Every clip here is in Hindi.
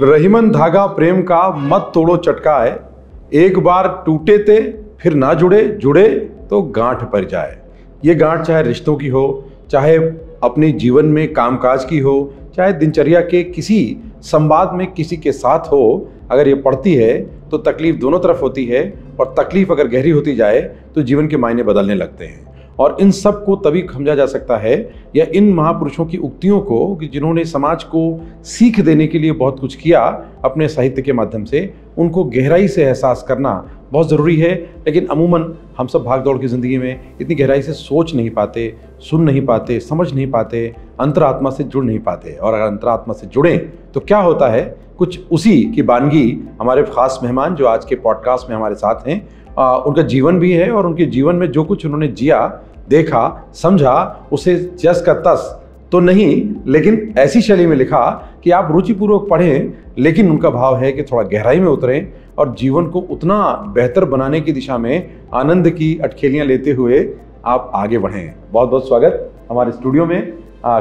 रहीमन धागा प्रेम का मत तोड़ो चटकाए, एक बार टूटे थे फिर ना जुड़े, जुड़े तो गांठ पड़ जाए। ये गांठ चाहे रिश्तों की हो, चाहे अपने जीवन में कामकाज की हो, चाहे दिनचर्या के किसी संवाद में किसी के साथ हो, अगर ये पड़ती है तो तकलीफ दोनों तरफ होती है, और तकलीफ अगर गहरी होती जाए तो जीवन के मायने बदलने लगते हैं। और इन सब को तभी समझा जा सकता है, या इन महापुरुषों की उक्तियों को, कि जिन्होंने समाज को सीख देने के लिए बहुत कुछ किया अपने साहित्य के माध्यम से, उनको गहराई से एहसास करना बहुत ज़रूरी है। लेकिन अमूमन हम सब भाग दौड़ की ज़िंदगी में इतनी गहराई से सोच नहीं पाते, सुन नहीं पाते, समझ नहीं पाते, अंतरात्मा से जुड़ नहीं पाते। और अगर अंतरात्मा से जुड़ें तो क्या होता है, कुछ उसी की वानगी हमारे खास मेहमान जो आज के पॉडकास्ट में हमारे साथ हैं, उनका जीवन भी है, और उनके जीवन में जो कुछ उन्होंने जिया, देखा, समझा, उसे जस का तस तो नहीं, लेकिन ऐसी शैली में लिखा कि आप रुचिपूर्वक पढ़ें, लेकिन उनका भाव है कि थोड़ा गहराई में उतरें और जीवन को उतना बेहतर बनाने की दिशा में आनंद की अटखेलियां लेते हुए आप आगे बढ़ें। बहुत बहुत स्वागत हमारे स्टूडियो में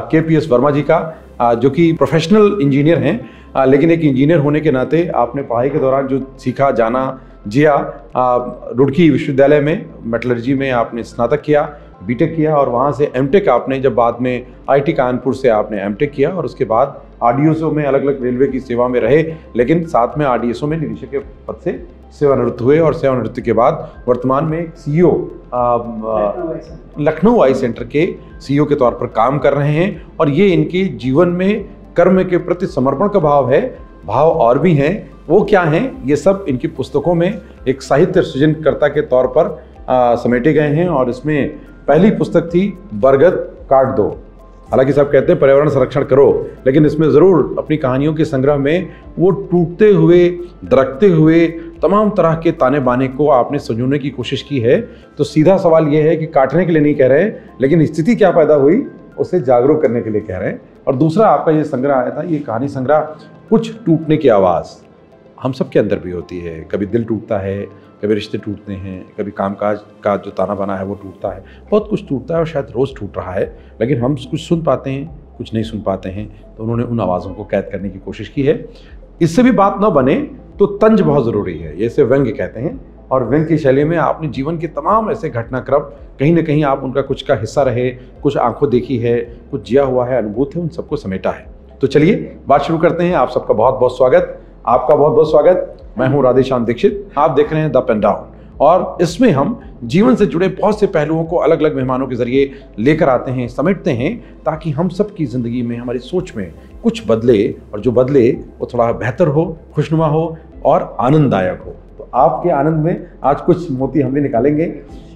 KPS वर्मा जी का, जो कि प्रोफेशनल इंजीनियर हैं, लेकिन एक इंजीनियर होने के नाते आपने पढ़ाई के दौरान जो सीखा, जाना, जिया, रुड़की विश्वविद्यालय में मेटलर्जी में आपने स्नातक किया, बीटेक किया, और वहाँ से एमटेक आपने, जब बाद में IIT कानपुर से आपने एमटेक किया, और उसके बाद RDSO में अलग अलग रेलवे की सेवा में रहे, लेकिन साथ में RDSO में निदेशक के पद से सेवानिवृत्त हुए, और सेवानिवृत्ति के बाद वर्तमान में CEO लखनऊ आई सेंटर के CEO के तौर पर काम कर रहे हैं। और ये इनके जीवन में कर्म के प्रति समर्पण का भाव है। भाव और भी हैं, वो क्या हैं, ये सब इनकी पुस्तकों में एक साहित्य सृजनकर्ता के तौर पर समेटे गए हैं। और इसमें पहली पुस्तक थी बरगद काट दो। हालांकि सब कहते हैं पर्यावरण संरक्षण करो, लेकिन इसमें ज़रूर अपनी कहानियों के संग्रह में वो टूटते हुए, दरकते हुए तमाम तरह के ताने बाने को आपने संजोने की कोशिश की है। तो सीधा सवाल ये है कि काटने के लिए नहीं कह रहे हैं, लेकिन स्थिति क्या पैदा हुई उसे जागरूक करने के लिए कह रहे हैं। और दूसरा आपका ये संग्रह आया था, ये कहानी संग्रह कुछ टूटने की आवाज़ हम सब के अंदर भी होती है। कभी दिल टूटता है, कभी रिश्ते टूटते हैं, कभी कामकाज का जो ताना बाना है वो टूटता है, बहुत कुछ टूटता है, और शायद रोज़ टूट रहा है, लेकिन हम कुछ सुन पाते हैं, कुछ नहीं सुन पाते हैं। तो उन्होंने उन आवाज़ों को कैद करने की कोशिश की है। इससे भी बात ना बने तो तंज बहुत ज़रूरी है, जैसे व्यंग्य कहते हैं। और व्यंग्य की शैली में आपने जीवन के तमाम ऐसे घटनाक्रम, कहीं ना कहीं आप उनका कुछ का हिस्सा रहे, कुछ आंखों देखी है, कुछ जिया हुआ है, अनुभूत है, उन सबको समेटा है। तो चलिए बात शुरू करते हैं। आप सबका बहुत बहुत स्वागत, आपका बहुत बहुत स्वागत। मैं हूं राधेश्याम दीक्षित, आप देख रहे हैं द पेन डाउन, और इसमें हम जीवन से जुड़े बहुत से पहलुओं को अलग अलग मेहमानों के जरिए लेकर आते हैं, समेटते हैं, ताकि हम सब की ज़िंदगी में, हमारी सोच में कुछ बदले, और जो बदले वो थोड़ा बेहतर हो, खुशनुमा हो और आनंददायक हो। तो आपके आनंद में आज कुछ मोती हम भी निकालेंगे।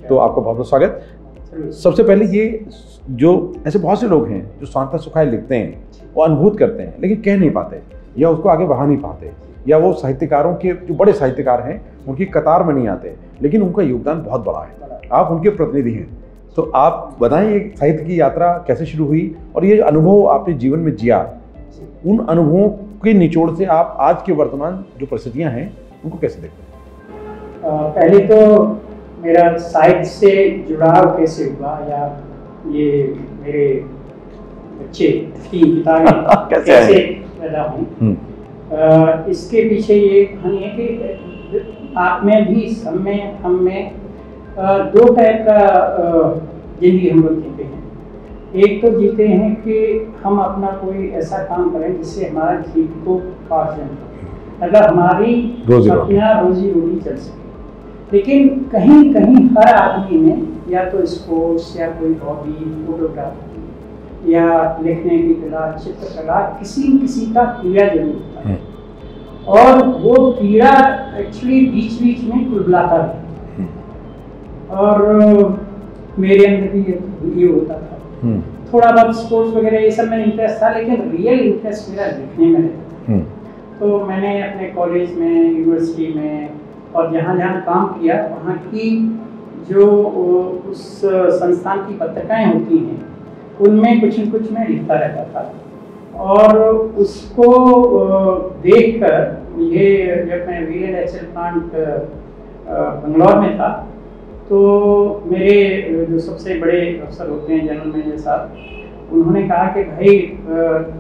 तो आपका बहुत बहुत स्वागत। सबसे पहले ये, जो ऐसे बहुत से लोग हैं जो स्वांतः सुखाय लिखते हैं, वो अनुभूत करते हैं लेकिन कह नहीं पाते, या उसको आगे बढ़ा नहीं पाते, या वो साहित्यकारों के जो बड़े साहित्यकार हैं उनकी कतार में नहीं आते, लेकिन उनका योगदान बहुत बड़ा है। आप उनके प्रतिनिधि हैं, तो आप बताएं ये साहित्य की यात्रा कैसे शुरू हुई, और ये अनुभव आपने जीवन में जिया, उन अनुभवों के निचोड़ से आप आज के वर्तमान जो परिस्थितियां हैं उनको कैसे देखते हैं? पहले तो मेरा साहित्य से जुड़ाव कैसे हुआ, या ये मेरे बच्चे की किताबें कैसे पैदा हुई, इसके पीछे ये कहानी है कि आप में भी, सब में, हम में दो टाइप का जिंदगी हम लोग जीते हैं। एक तो जीते हैं कि हम अपना कोई ऐसा काम करें जिससे हमारा जीविकोपार्जन, मतलब हमारी अपना रोजी रोटी चल सके। लेकिन कहीं कहीं हर आदमी में या तो स्पोर्ट्स, या कोई हॉबी, फोटोग्राफी, या लिखने की कला, चित्रकला, किसी का कीड़ा जरूर होता है। और वो कीड़ा एक्चुअली बीच बीच में कुलबुलाता है, और मेरे अंदर भी ये होता था। थोड़ा बहुत स्पोर्ट्स वगैरह ये सब में इंटरेस्ट था, लेकिन रियल इंटरेस्ट मेरा लिखने में रहता। तो मैंने अपने कॉलेज में, यूनिवर्सिटी में, और जहाँ जहाँ काम किया, वहाँ की जो उस संस्थान की पत्रिकाएं होती हैं, उनमें कुछ न कुछ मैं लिखता रहता था। और उसको देखकर ये, जब मैं VNHL प्लांट बंगलौर में था, तो मेरे जो सबसे बड़े अफसर होते हैं, जनरल मैनेजर साहब, उन्होंने कहा कि भाई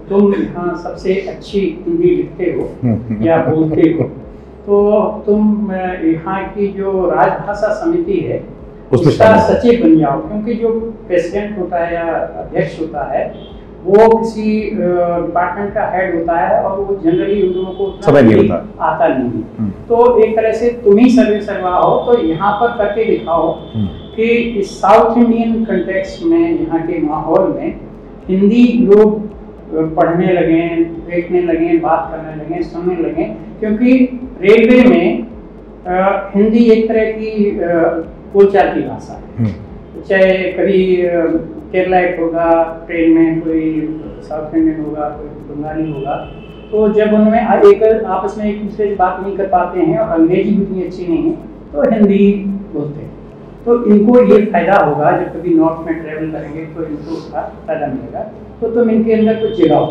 तुम यहाँ सबसे अच्छी हिंदी लिखते हो या बोलते हो, तो तुम यहाँ की जो राजभाषा समिति है उसका सचिव बन जाओ, क्योंकि जो प्रेसिडेंट होता है या अध्यक्ष होता है वो किसी डिपार्टमेंट का हेड होता है और वो जनरली उन लोगों को समय नहीं आता नहीं है। तो एक तरह से तुम ही सर्वे सर्वा हो, तो यहाँ पर करके दिखाओ कि इस साउथ इंडियन कंटेक्स्ट में, यहाँ के माहौल में हिंदी लोग पढ़ने लगे, देखने लगे, बात करने लगे, सुनने लगे, क्योंकि रेलवे में हिंदी एक तरह की बोलचाल की भाषा है। चाहे कभी केरलाइट होगा ट्रेन में, कोई साउथ इंडियन होगा, कोई बंगाली होगा, तो जब उनमें एक आपस में एक दूसरे से बात नहीं कर पाते हैं और अंग्रेजी भी उतनी अच्छी नहीं है तो हिंदी बोलते हैं। तो इनको ये फायदा होगा, जब कभी नॉर्थ में ट्रेवल करेंगे तो इनको उसका फायदा मिलेगा, तो तुम इनके अंदर कुछ जगाओ।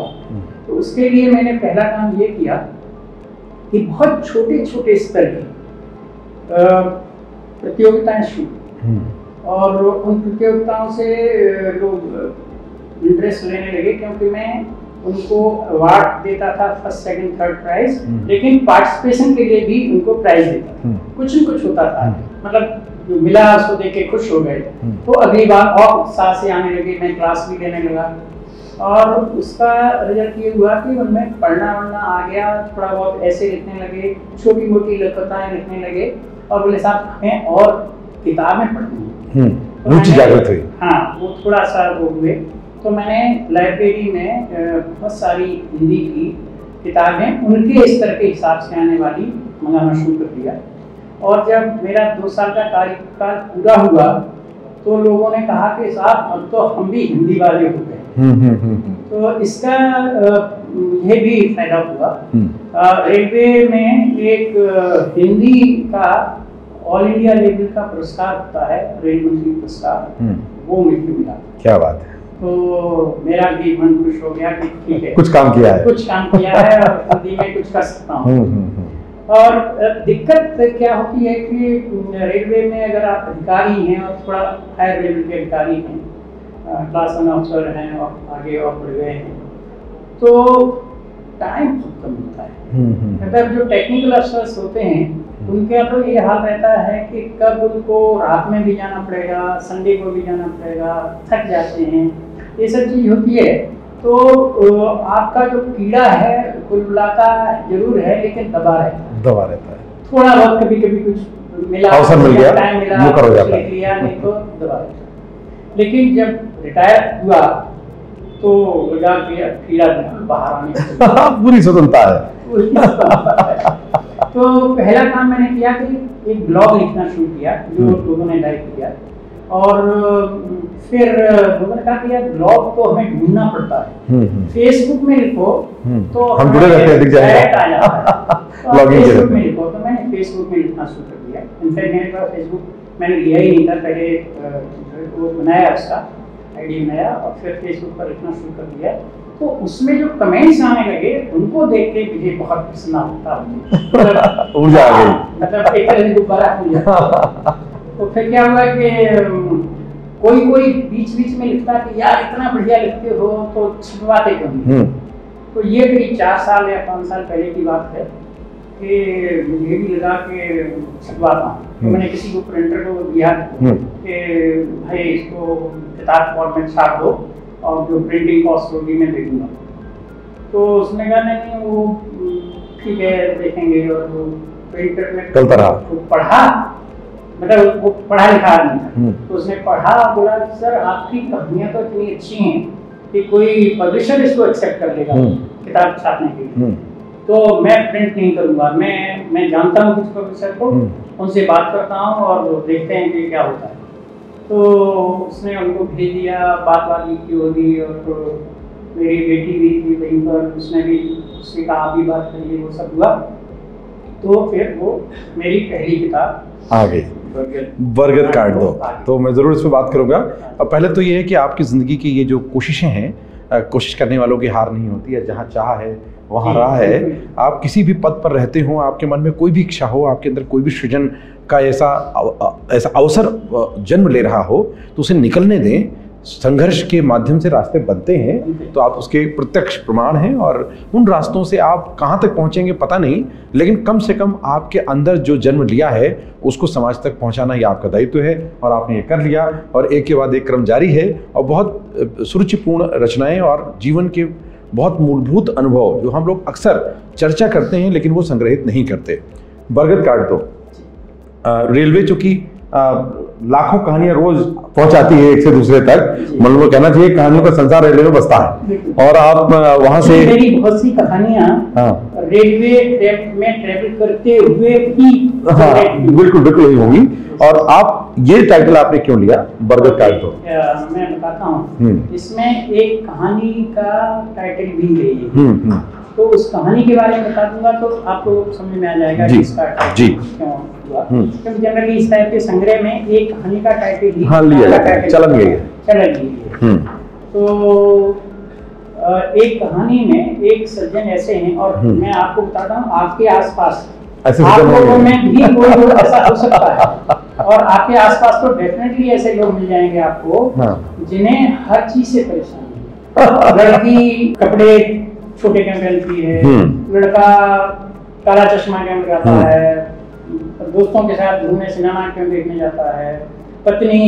तो उसके लिए मैंने पहला काम ये किया कि बहुत छोटे छोटे स्तर की प्रतियोगिताएं शुरू, और उन प्रतियोगिताओं से लोग इंटरेस्ट लेने लगे, क्योंकि मैं उनको अवार्ड देता था फर्स्ट सेकंड थर्ड प्राइज, लेकिन पार्टिसिपेशन के लिए भी उनको प्राइज देता था। कुछ न कुछ होता था, मतलब जो मिला उसको देख के खुश हो गए, तो अगली बार और उत्साह से आने लगे, मैं क्लास भी देने लगा। और उसका रिजल्ट ये हुआ कि उनमें पढ़ना वढ़ना आ गया, थोड़ा बहुत ऐसे लिखने लगे, छोटी मोटी लघुकथाएं लिखने लगे, और बोले साहब हमें और किताबें पढ़नी है, रुचि जागृत हुई। हाँ, वो थोड़ा सा वो हुए, तो मैंने लाइब्रेरी में बहुत सारी हिंदी की किताबें उनके स्तर के हिसाब से आने वाली मंगाना शुरू कर दिया। और जब मेरा 2 साल का कार्यकाल पूरा हुआ तो लोगों ने कहा कि साहब अब तो हम भी हिंदी वाले हो गए। तो इसका ये भी फायदा हुआ। रेलवे में एक हिंदी का ऑल इंडिया लेवल का पुरस्कार होता है, रेल मंत्री पुरस्कार, वो मुझे मिला। क्या बात है। तो मेरा भी मन खुश हो गया कि ठीक है, कुछ काम किया है और हिंदी में कुछ कर सकता हूँ। और दिक्कत क्या होती है कि रेलवे में अगर आप अधिकारी हैं और थोड़ा हायर लेवल के अधिकारी हैं, क्लास 1 ऑफिसर हैं और आगे और बढ़ गए हैं, तो टाइम बहुत कम होता है। मतलब जो टेक्निकल अफसर्स होते हैं उनका तो ये हाल रहता है कि कब उनको रात में भी जाना पड़ेगा, संडे को भी जाना पड़ेगा, थक जाते हैं, ये सब चीज़ होती है। तो आपका जो कीड़ा है कुलबुलाता जरूर है, लेकिन दबा रहता है। थोड़ा बहुत कभी कभी कुछ मिला, अवसर मिल गया, टाइम मिला, लिख लिया, नहीं तो दबा रहता है। लेकिन जब रिटायर हुआ तो लगा कि कीड़ा बाहर आने पूरी स्वतंत्रता है। तो पहला काम मैंने किया कि एक ब्लॉग लिखना शुरू किया, जो लोगों ने लाइक किया, और फिर लोगों ने कहा कि यार ब्लॉग तो हमें ढूंढना पड़ता है, फेसबुक में लिखो तो हम जुड़े रहते हैं, दिख जाएगा। फेसबुक में लिखो, तो मैंने फेसबुक में लिखना शुरू कर दिया। इनफैक्ट मेरे पास फेसबुक मैंने लिया ही नहीं था, पहले वो बनाया, उसका आईडी बनाया और फिर फेसबुक पर लिखना शुरू कर दिया। तो उसमें जो कमेंट्स आने लगे उनको देख के मुझे बहुत पसंद आता, ऊर्जा आ गई, मतलब एक तरह से दोबारा ऊर्जा। तो फिर क्या हुआ कि कोई बीच बीच में लिखता कि यार इतना बढ़िया लिखते हो तो छपवाते क्यों। तो ये करीब 4 साल या 5 साल पहले की बात है कि मुझे भी लगा कि छपवाता हूँ। तो मैंने किसी को प्रिंटर को दिया कि भाई इसको किताब फॉर्मेट छाप दो और जो प्रिंटिंग कॉस्ट होगी मैं दे दूँगा। तो उसने कहा नहीं वो ठीक है देखेंगे, और वो प्रिंटर में पढ़ा, मतलब वो पढ़ा लिखा नहीं था, तो उसने पढ़ा, बोला सर आपकी कहानियाँ तो इतनी अच्छी हैं कि कोई पब्लिशर इसको एक्सेप्ट कर लेगा किताब छापने के लिए, तो मैं प्रिंट नहीं करूँगा। मैं जानता हूँ कुछ पब्लिशर को, उनसे बात करता हूँ और देखते हैं कि क्या होता है। तो उसने उनको भेज दिया, बात की होगी, और मेरी बेटी भी थी वहीं पर, उसने भी उससे कहा आप भी बात करिए, वो सब हुआ। तो फिर वो मेरी पहली किताब आ गई, बरगद काट दो। तो मैं ज़रूर इस पर बात करूँगा। पहले तो ये है कि आपकी ज़िंदगी की ये जो कोशिशें हैं, कोशिश करने वालों की हार नहीं होती है, जहाँ चाह है वहाँ राह है। आप किसी भी पद पर रहते हो, आपके मन में कोई भी इच्छा हो, आपके अंदर कोई भी सृजन का ऐसा अवसर जन्म ले रहा हो, तो उसे निकलने दें, संघर्ष के माध्यम से रास्ते बनते हैं, तो आप उसके प्रत्यक्ष प्रमाण हैं। और उन रास्तों से आप कहाँ तक पहुँचेंगे पता नहीं, लेकिन कम से कम आपके अंदर जो जन्म लिया है उसको समाज तक पहुँचाना ये आपका दायित्व है, और आपने ये कर लिया। और एक के बाद एक क्रम जारी है, और बहुत सुरुचिपूर्ण रचनाएं और जीवन के बहुत मूलभूत अनुभव जो हम लोग अक्सर चर्चा करते हैं लेकिन वो संग्रहित नहीं करते। बरगद काट दो। रेलवे चूंकि लाखों कहानियां रोज पहुंचाती है एक से दूसरे तक, मतलब कहना चाहिए कहानियों का संसार रेलवे में बसता है, और आप वहां से मेरी बहुत सी कहानियां रेलवे में ट्रैवल करते हुए भी बिल्कुल बिल्कुल यही होंगी। और आप ये टाइटल आपने क्यों लिया बरगद काट दो? मैं बताता हूँ, इसमें एक कहानी का टाइटल भी है, तो उस कहानी के बारे में बता दूंगा तो आपको समझ में आ जाएगा कि इसका टाइटल क्यों हुआ। क्योंकि जनरली इस टाइप के संग्रह में एक कहानी का टाइटल ही लिया चलन गई है। तो एक कहानी में एक सज्जन ऐसे हैं, और मैं आपको बताता हूँ आपके आसपास आप लोगों में भी कोई लोग ऐसा हो सकता है, और आपके आसपास तो डेफिनेटली ऐसे लोग मिल जाएंगे आपको जिन्हें हर चीज से परेशानी है। लड़की कपड़े छोटे क्यों पहनती है, लड़का काला चश्मा क्यों लगाता है, दोस्तों के साथ घूमने सिनेमा क्यों देखने जाता है, पत्नी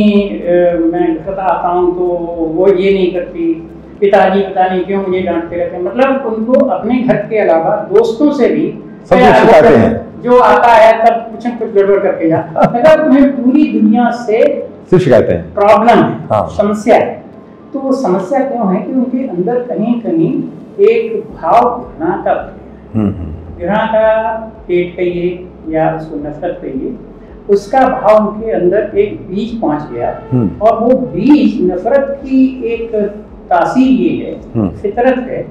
मैं घर आता हूँ तो वो ये नहीं करती, पिताजी पता नहीं क्यों मुझे डांटते रहते हैं। मतलब उनको अपने घर के अलावा दोस्तों से भी शिकायतें हैं, जो आता है तब कुछ न कुछ गड़बड़ करके जाता है। मतलब उन्हें पूरी दुनिया से शिकायतें हैं, प्रॉब्लम है, समस्या है। तो वो समस्या क्यों है कि उनके अंदर कहीं कहीं एक भाव घृणा का, पेट कहिए या उसको नफरत कहिए, उसका भाव उनके अंदर एक बीज पहुंच गया, और वो बीज नफरत की एक तासीर ये है, फितरत है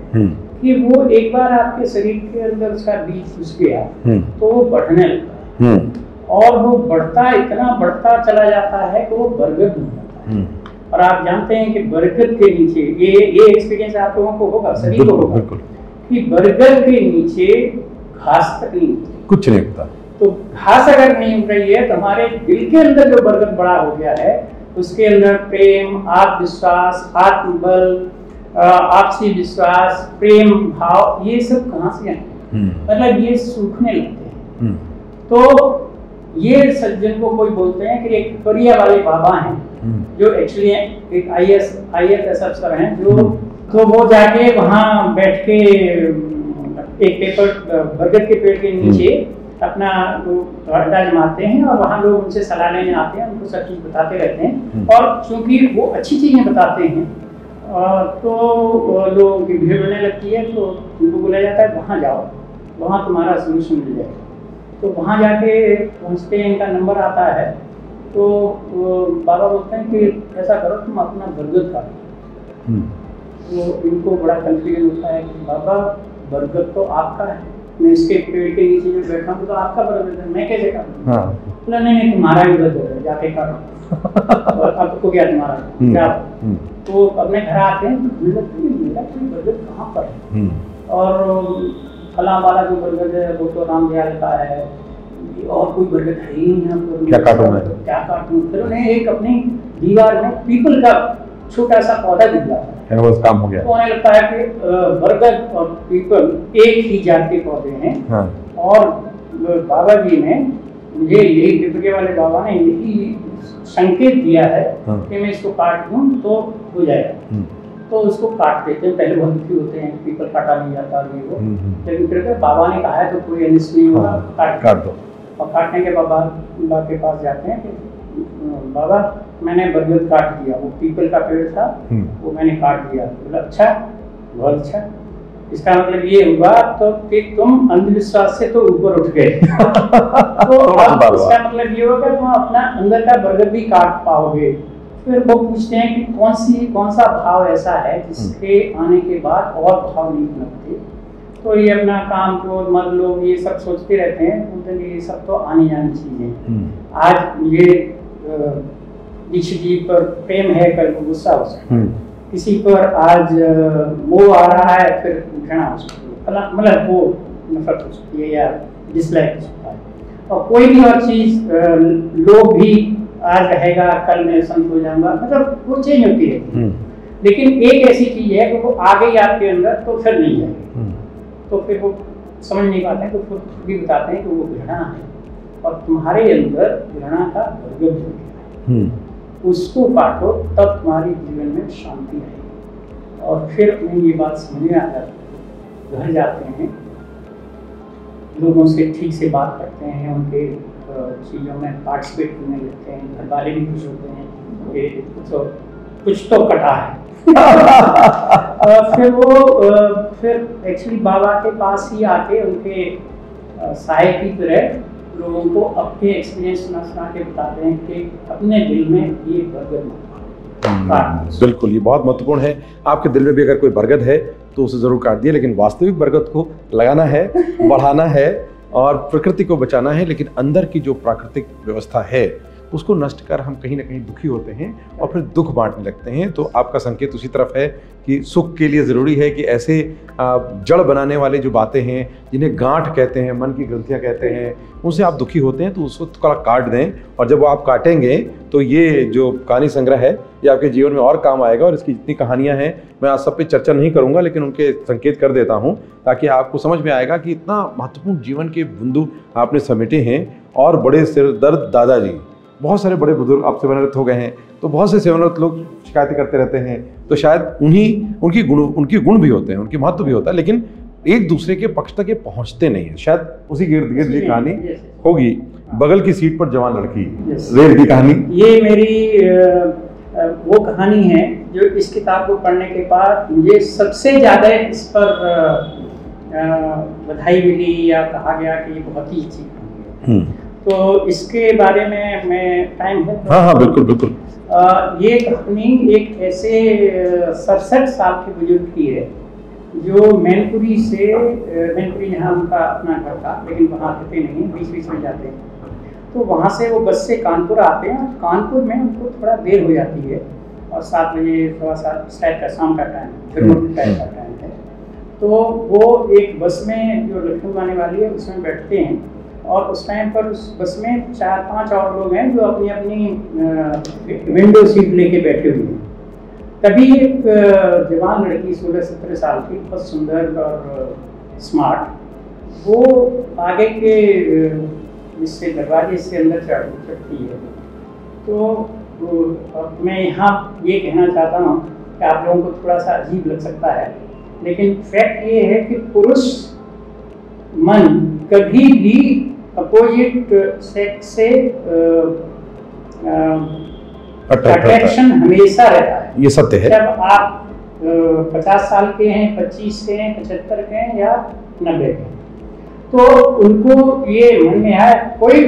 कि वो एक बार आपके शरीर के अंदर उसका बीज घुस गया तो वो बढ़ने लगता है, और वो बढ़ता इतना बढ़ता चला जाता है कि वो बरगद बन जाता है। और आप जानते हैं कि बरगद के नीचे ये एक्सपीरियंस आप लोगों को होगा, सभी को होगा, कि बरगद के नीचे घास तक नहीं उगती, कुछ नहीं उगता। तो घास अगर नहीं उग रही है तो हमारे दिल के अंदर जो बरगद बड़ा हो गया है उसके अंदर प्रेम, आत्मविश्वास, आत्मबल, आपसी विश्वास, प्रेम भाव, ये सब कहाँ से आए? मतलब ये सूखने लगते हैं। तो ये सज्जन को कोई बोलते हैं कि एक परिया वाले बाबा हैं, जो एक्चुअली एक IAS अफसर हैं, जो तो वो जाके वहाँ बैठ के एक पेपर बरगद के पेड़ के नीचे अपना अड्डा जमाते हैं, और वहाँ लोग उनसे सलाह लेने आते हैं, उनको सब चीज़ बताते रहते हैं। और चूंकि वो अच्छी चीज़ें बताते हैं तो लोगों की भीड़ होने लगती है, तो उनको बोला जाता है वहाँ जाओ, वहाँ तुम्हारा सोल्यूशन मिल जाएगा। तो वहाँ जाके पहुँचते हैं, इनका नंबर आता है, तो बाबा बोलते हैं कि ऐसा करो तुम अपना बरगद काटो। तो इनको बड़ा कंफ्यूजन होता है कि बाबा बरगद तो आपका है, मैं इसके पेड़ के नीचे जो बैठा हूँ तो आपका बरगद है, मैं कैसे काटूँ? नहीं तुम्हारा भी बरगद है, जाके काटो। और आपको क्या तुम्हारा क्या? तो अपने घर आते हैं तो मेरा कोई बरगद कहाँ पर है, और फलां वाला जो बरगद है वो तो राम दयाल का है, और कोई बरगद है ही नहीं, क्या काटूं मैं, क्या काटूं? फिर उन्हें एक अपनी दीवार में पीपल का छोटा सा पौधा दिख जाता है, वो काम हो गया। तो उन्हें लगता है कि बरगद और पीपल एक ही जात के पौधे हैं। और बाबा जी ने मुझे यही पिपके वाले बाबा ने यही संकेत दिया है कि मैं इसको काट दूं तो हो जाएगा। तो उसको काट देते हैं, पहले बहुत दुखी होते हैं, पीपल काटा नहीं जाता ये वो, लेकिन फिर बाबा ने कहा है तो कोई अनिष्ट नहीं होगा, काट दो। और काटने के बाबा के पास जाते हैं कि बाबा मैंने बरगद काट दिया, वो पीपल का पेड़ था वो मैंने काट दिया। बोला अच्छा, बहुत अच्छा, इसका मतलब ये हुआ तो कि तुम अंधविश्वास से तो ऊपर उठ गए। तो अब इसका मतलब ये होगा तुम अपना अंदर का बरगद भी काट पाओगे। फिर वो पूछते हैं कि कौन सा भाव ऐसा है जिसके आने के बाद और भाव नहीं लगते। तो ये अपना काम क्रोध मद लोग ये सब सोचते रहते हैं, तो ये सब तो आने जाने चीजें। आज ये दीक्षित जी पर प्रेम है, कल को गुस्सा हो सकता है, किसी पर आज मोह आ रहा है फिर घृणा हो सकती है, मतलब वो नफरत हो सकती है या डिसलाइक हो सकता है। और कोई भी और चीज लोग भी आज रहेगा कल मैं संत हो जाऊंगा, मतलब वो चेंज होती है। लेकिन एक ऐसी चीज है कि वो आ गई आपके अंदर तो फिर नहीं जाएगी, तो फिर वो समझ नहीं पाते हैं, तो फिर भी बताते हैं कि वो घृणा है और तुम्हारे अंदर घृणा का बरगद हो गया है, उसको काटो तब तुम्हारे जीवन में शांति आएगी। और फिर उन्हें ये बात समझ में आ जाती है, घर जाते हैं, लोगों से ठीक से बात करते हैं, उनके चीज़ों में पार्टिसिपेट करने लगते हैं, घर वाले भी खुश होते हैं कि कुछ तो कटा है। फिर वो फिर एक्चुअली बाबा के पास ही आके उनके सहायक की तरह लोगों को अपने एक्सपीरियंस सुना के बताते हैं कि अपने दिल में ये बरगद बिल्कुल, ये बहुत महत्वपूर्ण है। आपके दिल में भी अगर कोई बरगद है तो उसे जरूर काट दिए, लेकिन वास्तविक बरगद को लगाना है, बढ़ाना है और प्रकृति को बचाना है। लेकिन अंदर की जो प्राकृतिक व्यवस्था है उसको नष्ट कर हम कहीं ना कहीं दुखी होते हैं और फिर दुख बांटने लगते हैं। तो आपका संकेत उसी तरफ है कि सुख के लिए ज़रूरी है कि ऐसे जड़ बनाने वाले जो बातें हैं, जिन्हें गांठ कहते हैं, मन की ग्रंथियां कहते हैं, उनसे आप दुखी होते हैं तो उसको थोड़ा काट दें। और जब वो आप काटेंगे तो ये जो कहानी संग्रह है ये आपके जीवन में और काम आएगा। और इसकी जितनी कहानियाँ हैं मैं आज सब पे चर्चा नहीं करूँगा, लेकिन उनके संकेत कर देता हूँ ताकि आपको समझ में आएगा कि इतना महत्वपूर्ण जीवन के बिंदु आपने समेटे हैं। और बड़े सिरदर्द दादाजी, बहुत सारे बड़े बुजुर्ग अब सेवानिवृत्त हो गए हैं, तो बहुत से सेवानिवृत्त लोग शिकायतें करते रहते हैं, तो शायद उनकी गुण भी होते हैं, उनकी महत्व भी होता है, लेकिन एक दूसरे के पक्ष तक ये पहुंचते नहीं है। शायद उसी गिर्द गिर्द ये कहानी होगी, बगल की सीट पर जवान लड़की, रेल की कहानी। ये मेरी वो कहानी है जो इस किताब को पढ़ने के बाद मुझे सबसे ज़्यादा इस पर बधाई मिली या कहा गया कि ये बहुत ही अच्छी कहानी है। तो इसके बारे में मैं टाइम है तो हाँ बिल्कुल बिल्कुल। ये कहानी एक ऐसे 67 साल के बुजुर्ग की है जो मैनपुरी जहाँ उनका अपना घर था, लेकिन वहाँ रहते नहीं, बीच में जाते हैं। तो वहाँ से वो बस से कानपुर आते हैं। कानपुर में उनको थोड़ा देर हो जाती है और 7 बजे थोड़ा सा शायद का शाम का टाइम, फिर टाइम का टाइम है। तो वो एक बस में जो लखनऊ आने वाली है उसमें बैठते हैं और उस टाइम पर उस बस में 4-5 और लोग हैं जो अपनी अपनी विंडो सीट लेके बैठे हुए हैं। तभी एक जवान लड़की 16-17 साल की, बहुत सुंदर और स्मार्ट, वो आगे के जिससे दरवाजे से अंदर चढ़ती है। तो मैं यहाँ ये कहना चाहता हूँ कि आप लोगों को थोड़ा सा अजीब लग सकता है, लेकिन फैक्ट ये है कि पुरुष मन कभी भी अपोजिट सेक्स से अट्रैक्शन हमेशा रहता है। ये सत्य है। जब आप 50 साल के हैं, 25 के हैं, 75 के हैं या 90 के हैं, तो उनको ये मन में आया, कोई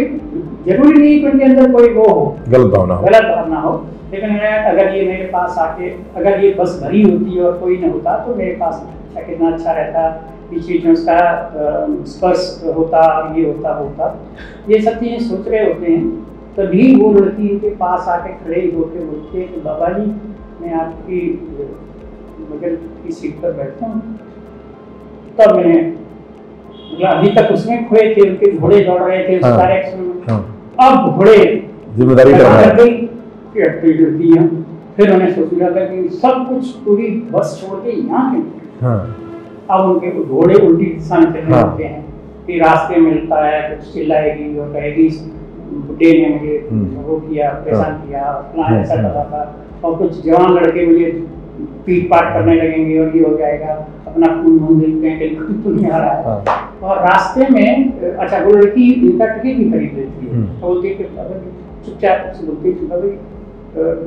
जरूरी नहीं कि उनके अंदर कोई वो हो, गलत भावना हो, लेकिन अगर ये मेरे पास आके, अगर ये बस भरी होती और कोई न होता तो मेरे पास कितना अच्छा रहता, बीच में उसका स्पर्श होता, ये होता, ये सब चीज़ें सोच रहे होते हैं। तभी वो लड़की इनके पास आके खड़े होके बोलते हैं कि बाबा जी मैं आपकी बगल की सीट पर बैठता हूँ। तब मैंने, अभी तक उसमें खोए थे, उनके घोड़े दौड़ रहे थे उस डायरेक्शन में, अब घोड़े जिम्मेदारी कर गई कि अट्टी लड़कियाँ। फिर उन्हें सोचने लगा कि सब कुछ पूरी बस छोड़ के यहाँ के, अब उनके घोड़े उल्टी दिशा में चलने लगते हैं कि रास्ते में मिलता है, कुछ चिल्लाएगी और कहेगी बुड्ढे ने मुझे वो किया, परेशान किया, अपना ऐसा कर रहा था, और कुछ जवान लड़के मुझे पीट पाट करने लगेंगे और ये हो जाएगा, अपना खून देखते हैं तो नहीं आ रहा है। और रास्ते में अच्छा वो लड़की इनका टिकट भी खरीद लेती है, तो बोलती है चुपचाप से बोलती है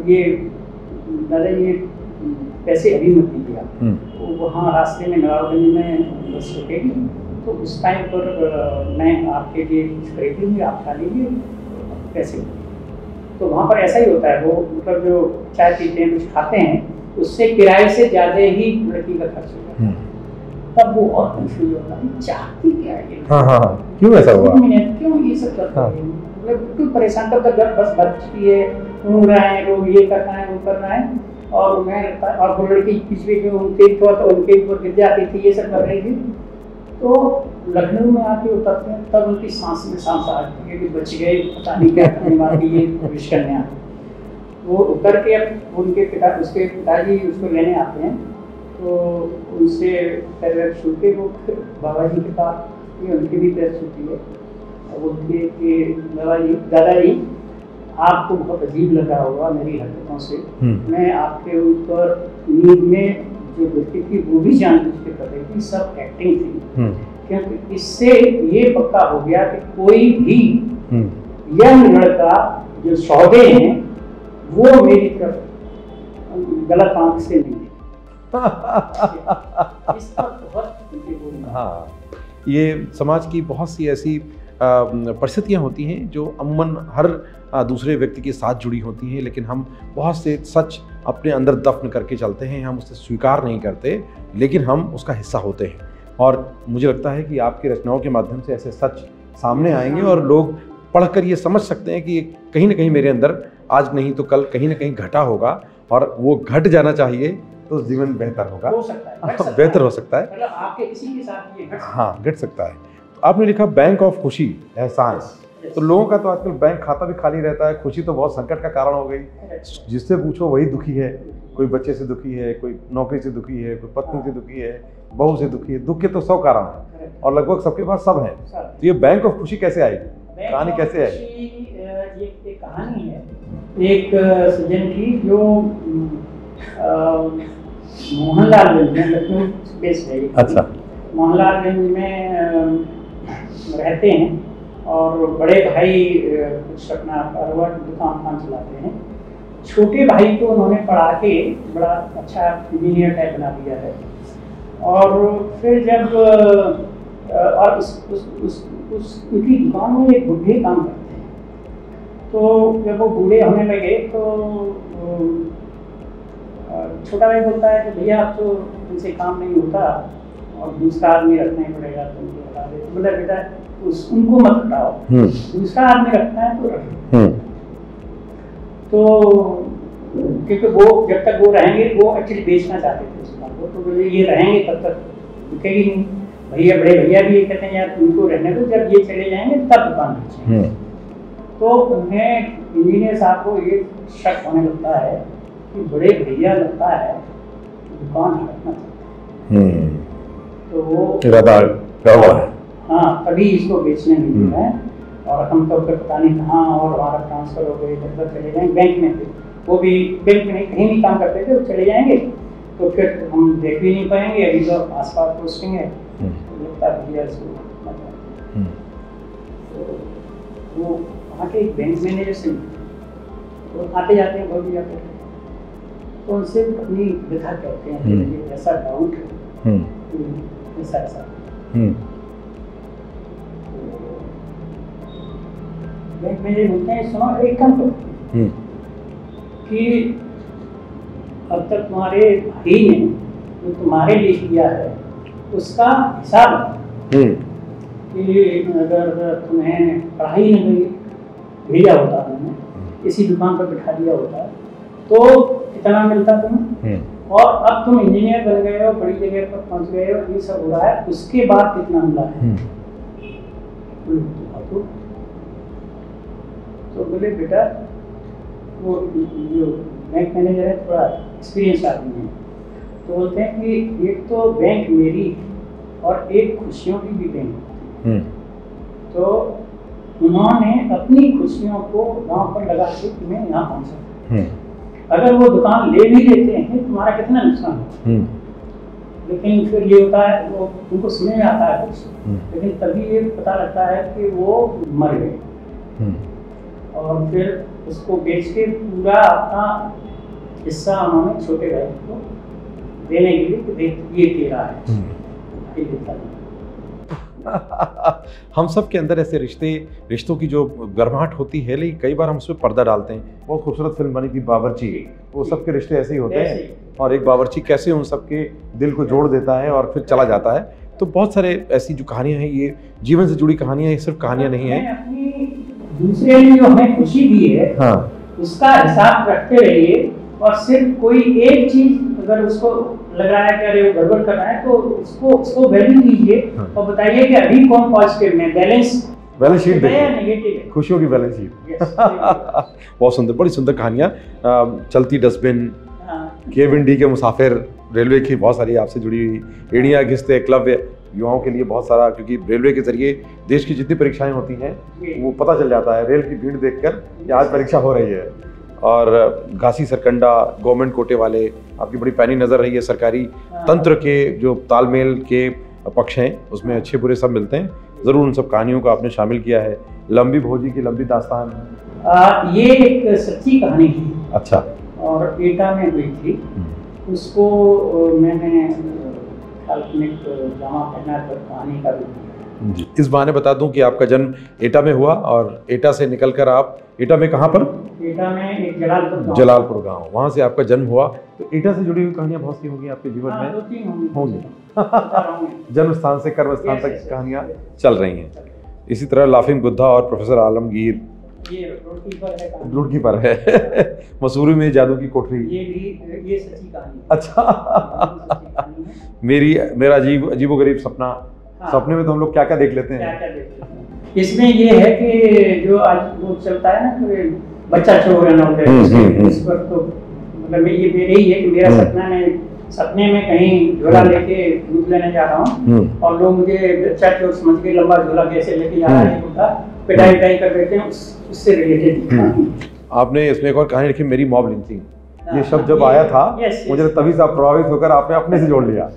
ये दादा ये पैसे अभी मत दीजिएगा। तो वहाँ रास्ते में नवाबगंज में बस रुकेगी, तो उस टाइम पर मैं आपके लिए कुछ खरीद लूँगी, आप खा लीजिए पैसे। तो वहाँ पर ऐसा ही होता है, वो मतलब जो चाय पीते हैं कुछ खाते हैं उससे किराए से ज़्यादा ही लड़की का खर्च होता है। तब वो और कंफ्यूज होता है, चाहती क्या है ये, क्यों ऐसा हुआ, क्यों ये सब करते हैं, मतलब बिल्कुल परेशान। तब तक बस बच चुकी है, घूम रहे हैं लोग, ये करना है वो करना है, और मैं और वो लड़की पिछले जो उनके तो उनके ऊपर गिर जाती थी, ये सब कर रही थी। तो लखनऊ में आके उतरते हैं तब उनकी सांस में सांस आती है कि बच गए, पता नहीं क्या करने वाली ये विश करने आते। वो उतर के अब उसके पिताजी उसको लेने आते हैं, तो उनसे पैर वैर छू के वो फिर बाबा जी के पास, ये उनके भी पैर छूती है और बोलती है कि दादाजी आपको बहुत अजीब लगा होगा मेरी हरकतों से, मैं आपके ऊपर नींद में जो गलती थी वो भी जानबूझ के कर रही थी, सब एक्टिंग थी, क्योंकि इससे ये पक्का हो गया कि कोई भी यंग लड़का जो सौदे हैं वो मेरी तरफ गलत आंख से नहीं हाँ, ये समाज की बहुत सी ऐसी परिस्थितियाँ होती हैं जो अमूमन हर दूसरे व्यक्ति के साथ जुड़ी होती हैं, लेकिन हम बहुत से सच अपने अंदर दफन करके चलते हैं, हम उसे स्वीकार नहीं करते, लेकिन हम उसका हिस्सा होते हैं। और मुझे लगता है कि आपकी रचनाओं के माध्यम से ऐसे सच सामने आएंगे और लोग पढ़कर ये समझ सकते हैं कि कहीं ना कहीं मेरे अंदर आज नहीं तो कल कहीं ना कहीं घटा होगा और वो घट जाना चाहिए तो जीवन बेहतर होगा, बेहतर हो सकता है, मतलब आपके किसी के साथ ये हाँ घट सकता है। तो आपने लिखा बैंक ऑफ खुशी एहसास, तो लोगों का तो आजकल बैंक खाता भी खाली रहता है, खुशी तो बहुत संकट का कारण हो गई, जिससे पूछो वही दुखी है, कोई बच्चे से दुखी है, कोई नौकरी से दुखी है, कोई पत्नी से दुखी है, बहू से दुखी है, दुख के तो 100 कारण है और लगभग सबके पास सब है। तो ये बैंक ऑफ खुशी कैसे आएगी, कहानी कैसे आएगी? ये कहानी है एक सज्जन की जो मोहनलालगंज में, लखनऊ बेस है, अच्छा, मोहनलालगंज में रहते हैं और बड़े भाई कुछ अपना कारोबार दुकान चलाते हैं। छोटे भाई को उन्होंने पढ़ा के बड़ा अच्छा इंजीनियर टाइप बना दिया है और फिर जब और उनकी दुकान में एक बूढ़े काम करते हैं, तो जब वो बूढ़े होने लगे तो छोटा भाई बोलता है कि भैया अब तो उनसे काम नहीं होता और दूसरा आदमी रखना ही पड़ेगा, तो उनको बता दे। बोला बेटा उनको मत हटाओ, दूसरा आदमी रखना है तो रखो। तो क्योंकि वो जब तक वो रहेंगे, वो एक्चुअली बेचना चाहते थे उस दुकान को, तो बोले ये रहेंगे तब तक बिकेगी नहीं। भैया बड़े भैया भी ये कहते हैं यार उनको रहने दो, जब ये चले जाएंगे तब दुकान बेचेंगे। तो उन्हें इंजीनियर साहब को ये शक होने लगता है कि बड़े भैया लगता है दुकान हटना चाहते हैं, तो वो हाँ तभी इसको बेचने नहीं दिया है। और हम तो पता नहीं कहाँ और हमारा ट्रांसफर हो गए, जब तक चले जाएंगे बैंक में थे, वो भी बैंक में नहीं कहीं नहीं काम करते थे, वो चले जाएंगे तो फिर हम देख भी नहीं पाएंगे, अभी तो आसपास पोस्टिंग है तो लगता है भैया इसको तो वो वहाँ के एक बैंक मैनेजर से वो आते जाते हैं, बोल भी जाते हैं, तो उनसे अपनी व्यथा कहते हैं कि ऐसा डाउट है, ऐसा ऐसा। बैंक मैनेजर बोलते हैं सुनो एक काम करो कि अब तक तुम्हारे भाई ने जो तुम्हारे लिए किया है उसका हिसाब कि अगर तुम्हें पढ़ाई नहीं भेजा होता, तुमने इसी दुकान पर बिठा दिया होता तो कितना मिलता तुम्हें, और अब तुम इंजीनियर बन गए हो, बड़ी जगह पर पहुंच गए हो, ये सब हो रहा है, उसके बाद कितना मिला है? तो बोले बेटा वो जो बैंक मैनेजर है थोड़ा एक्सपीरियंस आदमी है, तो बोलते हैं कि एक तो बैंक मेरी और एक खुशियों की भी बैंक, तो उन्होंने अपनी खुशियों को गांव पर लगा के तुम्हें यहाँ पहुँचा। अगर वो दुकान ले भी लेते हैं तुम्हारा कितना नुकसान है, लेकिन फिर ये होता है वो उनको समझ में आता है कुछ, लेकिन तभी ये पता लगता है कि वो मर गए और फिर उसको बेच के पूरा अपना हिस्सा उन्होंने छोटे भाई को देने के लिए कि देख ये तेरा है, भाई देता नहीं। हम सब के अंदर ऐसे रिश्तों की जो गर्माहट होती है, लेकिन कई बार हम उसमें पर्दा डालते हैं। बहुत खूबसूरत फिल्म बनी थी बावर्ची, वो सबके रिश्ते ऐसे ही होते हैं और एक बावर्ची कैसे उन सबके दिल को जोड़ देता है और फिर चला जाता है। तो बहुत सारे ऐसी जो कहानियां हैं, ये जीवन से जुड़ी कहानियां, ये सिर्फ कहानियां नहीं है। दूसरे ने जो हमें खुशी दी है, हाँ, उसका हिसाब रखते रहिए और सिर्फ कोई एक चीज अगर उसको लग रहा है कि अरे वो गड़बड़ कर रहा है तो उसको वैल्यू दीजिए और बताइए कि अभी कौन पॉजिटिव में बैलेंस शीट देखिए, नेगेटिव है, खुशियों की बैलेंस शीट। बहुत सुंदर, बड़ी सुंदर कहानियाँ। चलती डस्टबिन, केविन डी के मुसाफिर, रेलवे की बहुत सारी आपसे जुड़ी हुई, एड़ियाँ घिसते क्लब युवाओं के लिए बहुत सारा, क्योंकि रेलवे के जरिए देश की जितनी परीक्षाएं होती हैं वो पता चल जाता है रेल की भीड़ देखकर कि आज परीक्षा हो रही है। और घासी सरकंडा, गवर्नमेंट कोटे वाले, आपकी बड़ी पैनी नज़र रही है। सरकारी तंत्र के जो तालमेल के पक्ष हैं उसमें अच्छे बुरे सब मिलते हैं। ज़रूर उन सब कहानियों को आपने शामिल किया है। लंबी भोजी की लंबी दास्तान, ये एक सच्ची कहानी थी। अच्छा। और एटा में हुई थी। उसको मैंने काल्पनिक ड्रामा पहना कर कहानी का रूप जी। इस बहाने बता दूं कि आपका जन्म एटा में हुआ और एटा से निकलकर आप एटा में कहाँ पर? एटा में एक जलालपुर गांव, वहाँ से आपका जन्म हुआ। तो एटा से जुड़ी हुई कहानियाँ बहुत सी होंगी आपके जीवन में? होंगी। जन्म स्थान से कर्म स्थान तक कहानियाँ चल रही हैं। इसी तरह लाफिंग बुद्धा और प्रोफेसर आलमगीर, ये रोड की पर है मसूरी में जादू की कोठरी, ये सच्ची कहानी। अच्छा। मेरा अजीबोगरीब सपना। हाँ। सपने में तो हम लोग क्या क्या देख लेते हैं। इसमें ये है कि जो आज वो चलता है ना कि बच्चा चोर है ना, इस पर तो मतलब ये मेरे ही है कि मेरा सपने में कहीं झोला लेके दूध लेने जा रहा हूँ और लोग मुझे बच्चा चोर समझ के लंबा झोला कैसे लेके जा रहा है, पिटाई कर देते हैं, उससे रिलेटेड। आपने इसमें एक और कहानी लिखी, मेरी मॉब लिंचिंग। ये शब्द जब आया था मुझे तभी से प्रभावित होकर आपने अपने से जोड़ लिया।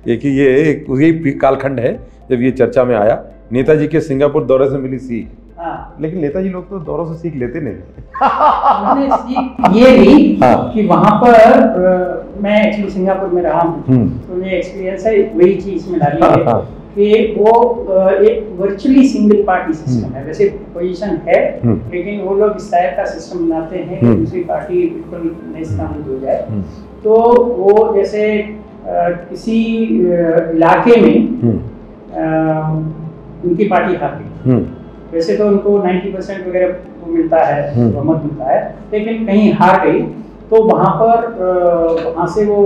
यही कालखंड है जब ये चर्चा में आया। नेताजी के सिंगापुर दौरे से मिली सीख। लेकिन नेताजी लोग तो दौरों से सीख लेते नहीं। उन्होंने सीख ये ली कि वहाँ पर मैं एक्चुअली सिंगापुर में रहा हूँ, तो मुझे एक्सपीरियंस है, वही चीज में डाली है कि वो एक वर्चुअली सिंगल पार्टी सिस्टम है। वैसे पोजीशन है लेकिन वो लोग इस टाइप का सिस्टम बनाते हैं कि दूसरी पार्टी बिल्कुल नेस्तनाबूद हो जाए। तो वो जैसे किसी इलाके में उनकी पार्टी हार गई, वैसे तो उनको 90% वगैरह तो मिलता है, बहुमत मिलता है, लेकिन कहीं हार गई तो वहाँ पर वहाँ से वो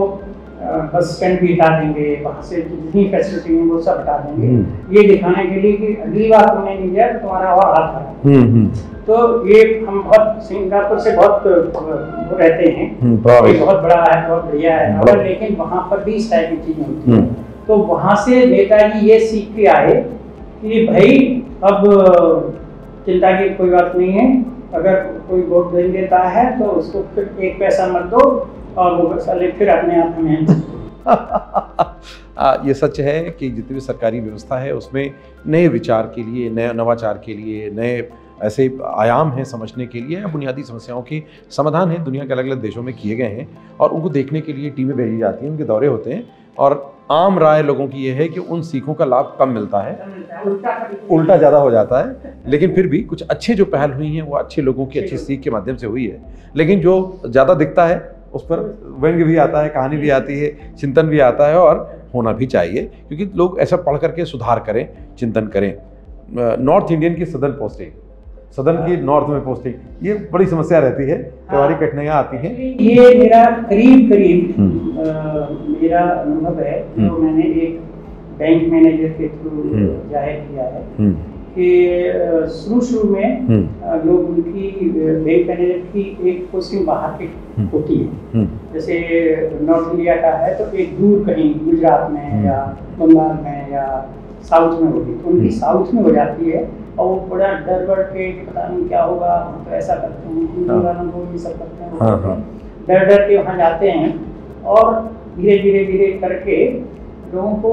बस स्टैंड भी हटा देंगे, वहाँ से जितनी फैसिलिटी है वो सब हटा देंगे, ये दिखाने के लिए कि अगली बार तुमने नहीं दिया तो तुम्हारा और हाथ खराब। तो ये हम बहुत सिंगापुर से बहुत वो रहते हैं, बहुत बड़ा है, बहुत बढ़िया है, और लेकिन वहाँ पर भी इस टाइप की चीजें होती हैं। तो वहाँ से नेताजी ये सीख के आए कि भाई अब चिंता की कोई बात नहीं है, अगर कोई वोट दे देता है तो उसको फिर एक पैसा मत दो और वो साले फिर अपने आप में ये सच है कि जितनी भी सरकारी व्यवस्था है उसमें नए विचार के लिए, नए नवाचार के लिए, नए ऐसे आयाम हैं समझने के लिए, बुनियादी समस्याओं के समाधान हैं दुनिया के अलग अलग देशों में किए गए हैं और उनको देखने के लिए टीमें भेजी जाती हैं, उनके दौरे होते हैं। और आम राय लोगों की ये है कि उन सीखों का लाभ कम मिलता है, उल्टा ज़्यादा हो जाता है। लेकिन फिर भी कुछ अच्छे जो पहल हुई हैं वो अच्छे लोगों की अच्छी सीख के माध्यम से हुई है। लेकिन जो ज़्यादा दिखता है उस पर व्यंग्य भी आता है, कहानी भी आती है, चिंतन भी आता है और होना भी चाहिए, क्योंकि लोग ऐसा पढ़ करके सुधार करें, चिंतन करें। नॉर्थ इंडियन की सदन पोस्टिंग, सदन की नॉर्थ में पोस्टिंग, ये बड़ी समस्या रहती है, व्यवहारिक कठिनाइयाँ आती हैं। ये मेरा करीब मेरा अनुभव है जो मैंने एक बैंक मैनेजर के थ्रू जाहिर किया है कि शुरू में लोग उनकी बैंक मैनेजर की एक पोस्टिंग बाहर की होती है, जैसे नॉर्थ इंडिया का है तो एक दूर कहीं गुजरात में या बंगाल में या साउथ में होगी, तो उनकी साउथ में हो जाती है और वो बड़ा डर बढ़ के पता नहीं क्या होगा, हम तो ऐसा करते हैं, हिंदी वालों को ये सब करते हैं, डर के वहाँ जाते हैं और धीरे धीरे करके लोगों को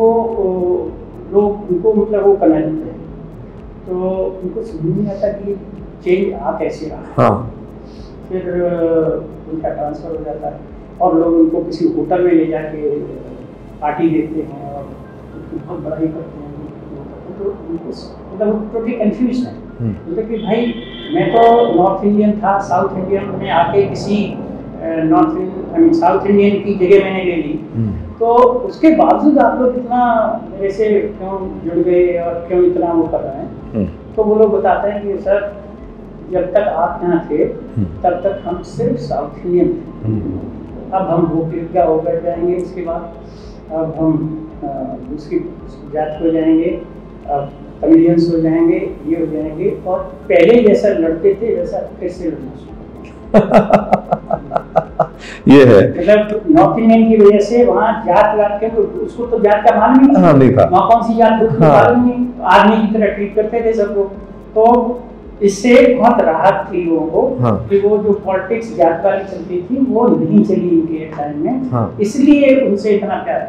लोग उनको मतलब वो करने लगते हैं, तो उनको समझ नहीं आता कि चेंज आ कैसे रहा। फिर उनका ट्रांसफ़र हो जाता है और लोग उनको किसी होटल में ले जाके पार्टी देते हैं और बहुत बड़ाई करते हैं, तो उनको मतलब टोटली कन्फ्यूज है। मतलब कि भाई मैं तो नॉर्थ इंडियन था, साउथ इंडियन में आके किसी साउथ इंडियन की जगह मैंने ले ली, तो उसके बावजूद आप लोग इतना मेरे से क्यों जुड़ गए और क्यों इतना वो कर रहे हैं। तो वो लोग बताते हैं कि सर जब तक आप यहाँ थे तब तक हम सिर्फ साउथ इंडियन थे। अब हम भोपिल क्या होकर जाएंगे, उसके बाद अब हम दूसरी जात हो जाएंगे, अब तमिलियंस हो जाएंगे, ये हो जाएंगे, और पहले जैसा लड़ते थे वैसा फिर से लड़ना ये है मतलब नॉर्थ इंडियन की वजह से वहाँ जात वात के उसको तो जात का मालूम नहीं था। वहाँ कौन सी जात मालूम नहीं, आदमी की तरह ट्रीट करते थे सबको। तो इससे बहुत राहत थी लोगों को कि वो जो पॉलिटिक्स जात वाली चलती थी वो नहीं चली इनके टाइम में, इसलिए उनसे इतना प्यार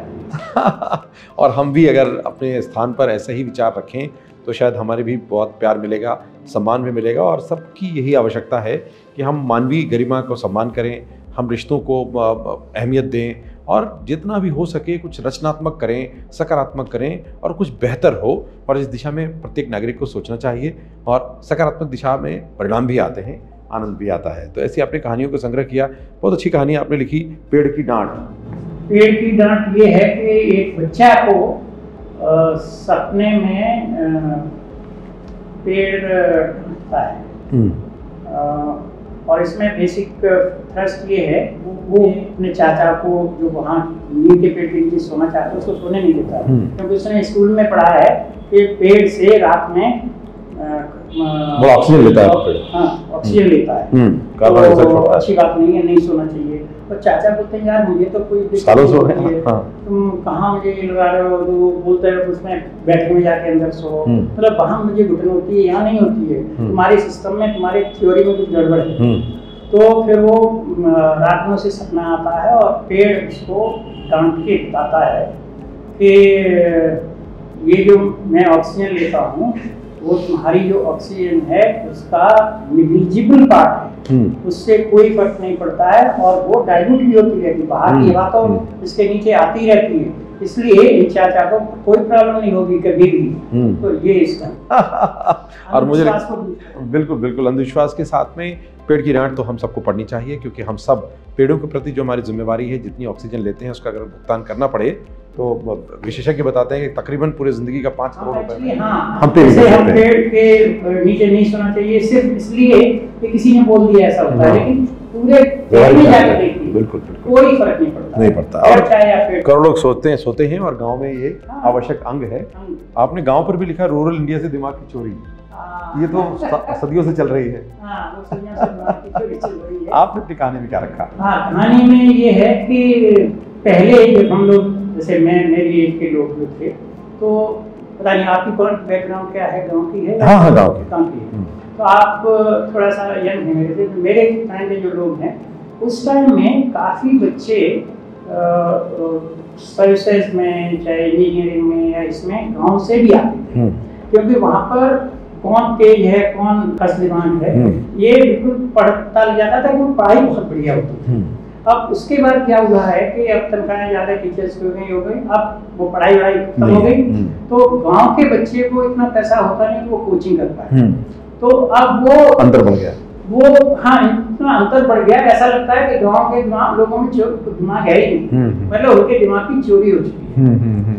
और हम भी अगर अपने स्थान पर ऐसे ही विचार रखें तो शायद हमारे भी बहुत प्यार मिलेगा, सम्मान भी मिलेगा। और सबकी यही आवश्यकता है कि हम मानवीय गरिमा को सम्मान करें, हम रिश्तों को अहमियत दें और जितना भी हो सके कुछ रचनात्मक करें, सकारात्मक करें और कुछ बेहतर हो। और इस दिशा में प्रत्येक नागरिक को सोचना चाहिए और सकारात्मक दिशा में परिणाम भी आते हैं, आनंद भी आता है। तो ऐसी आपने कहानियों को संग्रह किया, बहुत अच्छी कहानी आपने लिखी, पेड़ की डांट। पेड़ की डांट ये है कि एक बच्चा को सपने में पेड़ टूटता है, और इसमें बेसिक थ्रस्ट ये है वो अपने चाचा को जो वहाँ नीम के पेड़ के नीचे सोना चाहता है उसको सोने नहीं देता, क्योंकि उसने स्कूल में पढ़ा है कि पेड़ से रात में ऑक्सीजन लेता है। हाँ, ऑक्सीजन लेता है, तो अच्छी बात नहीं है, नहीं सोना चाहिए। और चाचा बोलते हैं यार मुझे तो कोई सालों सो रहे हैं, तुम कहाँ मुझे ये लगा रहे हो, तो बोलते हैं उसमें बैठक में जाके अंदर सो, मतलब वहाँ मुझे घुटन होती है, यहाँ नहीं होती है, तुम्हारे सिस्टम में तुम्हारे थ्योरी में कुछ गड़बड़ है। तो फिर वो रात में उसे सपना आता है और पेड़ उसको डांट के बताता है कि ये जो मैं ऑक्सीजन लेता हूँ वो तुम्हारी जो ऑक्सीजन है उसका निग्लिजिबल पार्ट है, उससे कोई फर्क नहीं पड़ता है और वो डाइल्यूट भी होती रहती है, बाहर की हवा तो इसके नीचे आती रहती है, इसलिए इन चाचा को कोई प्रॉब्लम नहीं होगी कभी भी। तो ये इसका और मुझे बिल्कुल बिल्कुल अंधविश्वास के साथ में पेड़ की डांट तो हम सबको पढ़नी चाहिए, क्योंकि हम सब पेड़ों के प्रति जो हमारी जिम्मेवारी है, जितनी ऑक्सीजन लेते हैं उसका अगर भुगतान करना पड़े तो विशेषज्ञ बताते हैं कि तकरीबन पूरे जिंदगी का 5 करोड़ रुपए हम पेड़ के नीचे नहीं सोना चाहिए सिर्फ इसलिए कि किसी ने बोल दिया ऐसा होता है, लेकिन पूरे पेड़ में जाकर देखिए बिल्कुल कोई फर्क नहीं पड़ता। और करोड़ लोग सोते हैं और गांव में ये आवश्यक अंग है। आपने गांव पर भी लिखा रूरल इंडिया से दिमाग की चोरी, ये तो सदियों से चल रही है। आपने अपनी कहानी में क्या रखा? कहानी में ये है कि पहले जब हम लोग जैसे मेरी एज के लोग जो थे, तो पता नहीं आपकी कौन बैकग्राउंड क्या है, गांव की है? हाँ, गांव की। तो आप थोड़ा सा यंग हैं, मेरे टाइम में जो लोग हैं उस टाइम में काफ़ी बच्चे सर्विसेज में चाहे इंजीनियरिंग में या इसमें गांव से भी आते थे, क्योंकि वहाँ पर कौन तेज है कौन कसलिमान है ये बिल्कुल पता लग जाता था, कि पढ़ाई बहुत बढ़िया होती थी। अब उसके बाद क्या हुआ है कि अब तनख्वाहें ज़्यादा टीचर्स की हो गई, अब वो पढ़ाई खत्म हो गई, तो गांव के बच्चे को इतना पैसा होता नहीं कि वो कोचिंग कर पाए, तो अब वो अंतर बढ़ गया, वो हाँ इतना अंतर बढ़ गया, ऐसा लगता है कि गांव के लोगों में दिमाग है ही नहीं, मतलब उनके दिमाग की चोरी हो चुकी है।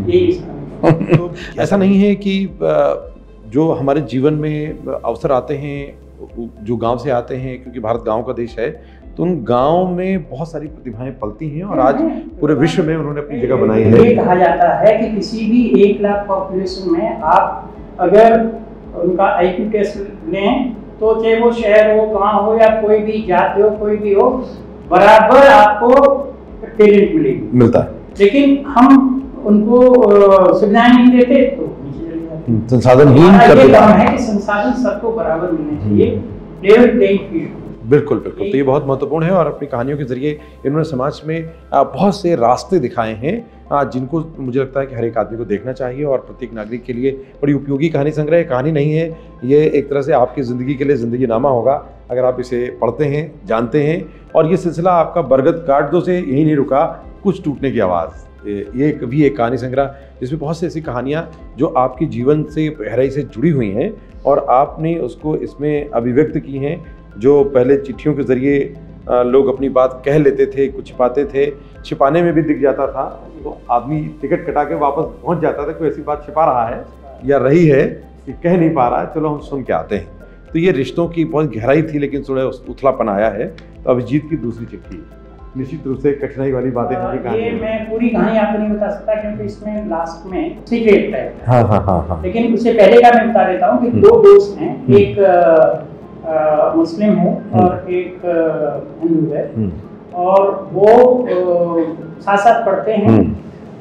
यही तो ऐसा नहीं है कि जो हमारे जीवन में अवसर आते हैं जो गांव से आते हैं, क्योंकि भारत गांव का देश है, तो उन गांव में बहुत सारी प्रतिभाएं पलती हैं और आज पूरे विश्व में उन्होंने अपनी जगह बनाई है। ये कहा जाता है कि किसी भी 1 लाख पॉपुलेशन में आप अगर उनका IQ टेस्ट लें तो चाहे वो शहर हो, गांव हो या कोई भी जाति हो, कोई भी हो, बराबर आपको टैलेंट मिलता है, लेकिन हम उनको सुविधाएं नहीं देते तो संसाधनहीन है कि संसाधन सबको बराबर मिलने चाहिए, लेवल प्लेइंग फील्ड। बिल्कुल बिल्कुल, तो ये बहुत महत्वपूर्ण है और अपनी कहानियों के जरिए इन्होंने समाज में बहुत से रास्ते दिखाए हैं जिनको मुझे लगता है कि हर एक आदमी को देखना चाहिए और प्रत्येक नागरिक के लिए बड़ी उपयोगी कहानी संग्रह। कहानी नहीं है, ये एक तरह से आपकी ज़िंदगी के लिए ज़िंदगीनामा होगा अगर आप इसे पढ़ते हैं, जानते हैं। और ये सिलसिला आपका बरगद काट दो से यही नहीं रुका, कुछ टूटने की आवाज़, ये भी एक कहानी संग्रह जिसमें बहुत सी ऐसी कहानियाँ जो आपके जीवन से गहराई से जुड़ी हुई हैं और आपने उसको इसमें अभिव्यक्त की हैं। जो पहले चिट्ठियों के ज़रिए लोग अपनी बात कह लेते थे, कुछ छिपाते थे, छिपाने में भी दिख जाता था, तो आदमी टिकट कटा के वापस पहुंच जाता था, कोई ऐसी बात छिपा रहा है या रही है कि कह नहीं पा रहा है, चलो हम सुन के आते हैं। तो ये रिश्तों की बहुत गहराई थी, लेकिन थोड़ा उथलापन आया है। तो अभिजीत की दूसरी चिट्ठी निश्चित रूप से कठिनाई वाली बातें हैं। ये मैं पूरी कहानी आपको नहीं बता सकता क्योंकि इसमें लास्ट में सीक्रेट है। हाँ। लेकिन उससे पहले का मैं बता देता हूँ कि दो दोस्त हैं, एक मुस्लिम है और एक हिंदू है, और वो साथ साथ पढ़ते हैं।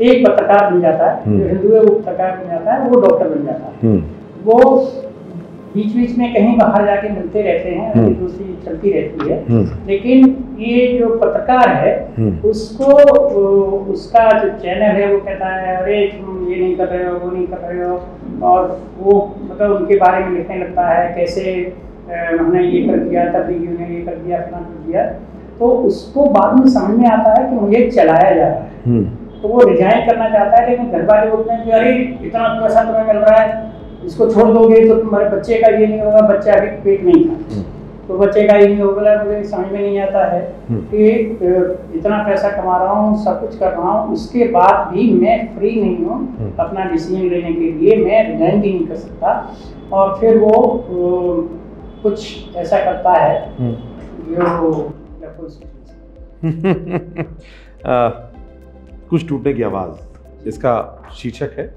एक पत्रकार बन जाता है, जो हिंदू है वो पत्रकार बन जाता है, वो डॉक्टर बन जाता है। वो बीच बीच में कहीं बाहर जाके मिलते रहते हैं, दोस्ती चलती रहती है। लेकिन ये जो पत्रकार है उसको उसका जो चैनल है वो कहता है अरे तुम ये नहीं कर रहे हो, वो नहीं कर रहे हो, और वो मतलब उनके बारे में लिखने लगता है, कैसे हमने ये कर दिया, तबलीगियों ने ये कर दिया, अपना कर दिया। तो उसको बाद में समझ में आता है कि मुझे चलाया जा रहा है, तो वो रिजाइन करना चाहता है। लेकिन घर वाले बोलते हैं कि अरे इतना पैसा तुम्हें मिल रहा है, इसको छोड़ दोगे तो तुम्हारे बच्चे का ये नहीं होगा, बच्चा अभी पेट नहीं था तो बच्चे का ये नहीं होगा। मुझे समझ में नहीं आता है कि इतना पैसा कमा रहा हूँ, सब कुछ कर रहा हूँ, उसके बाद भी मैं फ्री नहीं हूँ अपना डिसीजन लेने के लिए, मैं रिजाइन भी नहीं कर सकता। और फिर वो कुछ ऐसा करता है जो कुछ टूटने की आवाज़ इसका शीर्षक है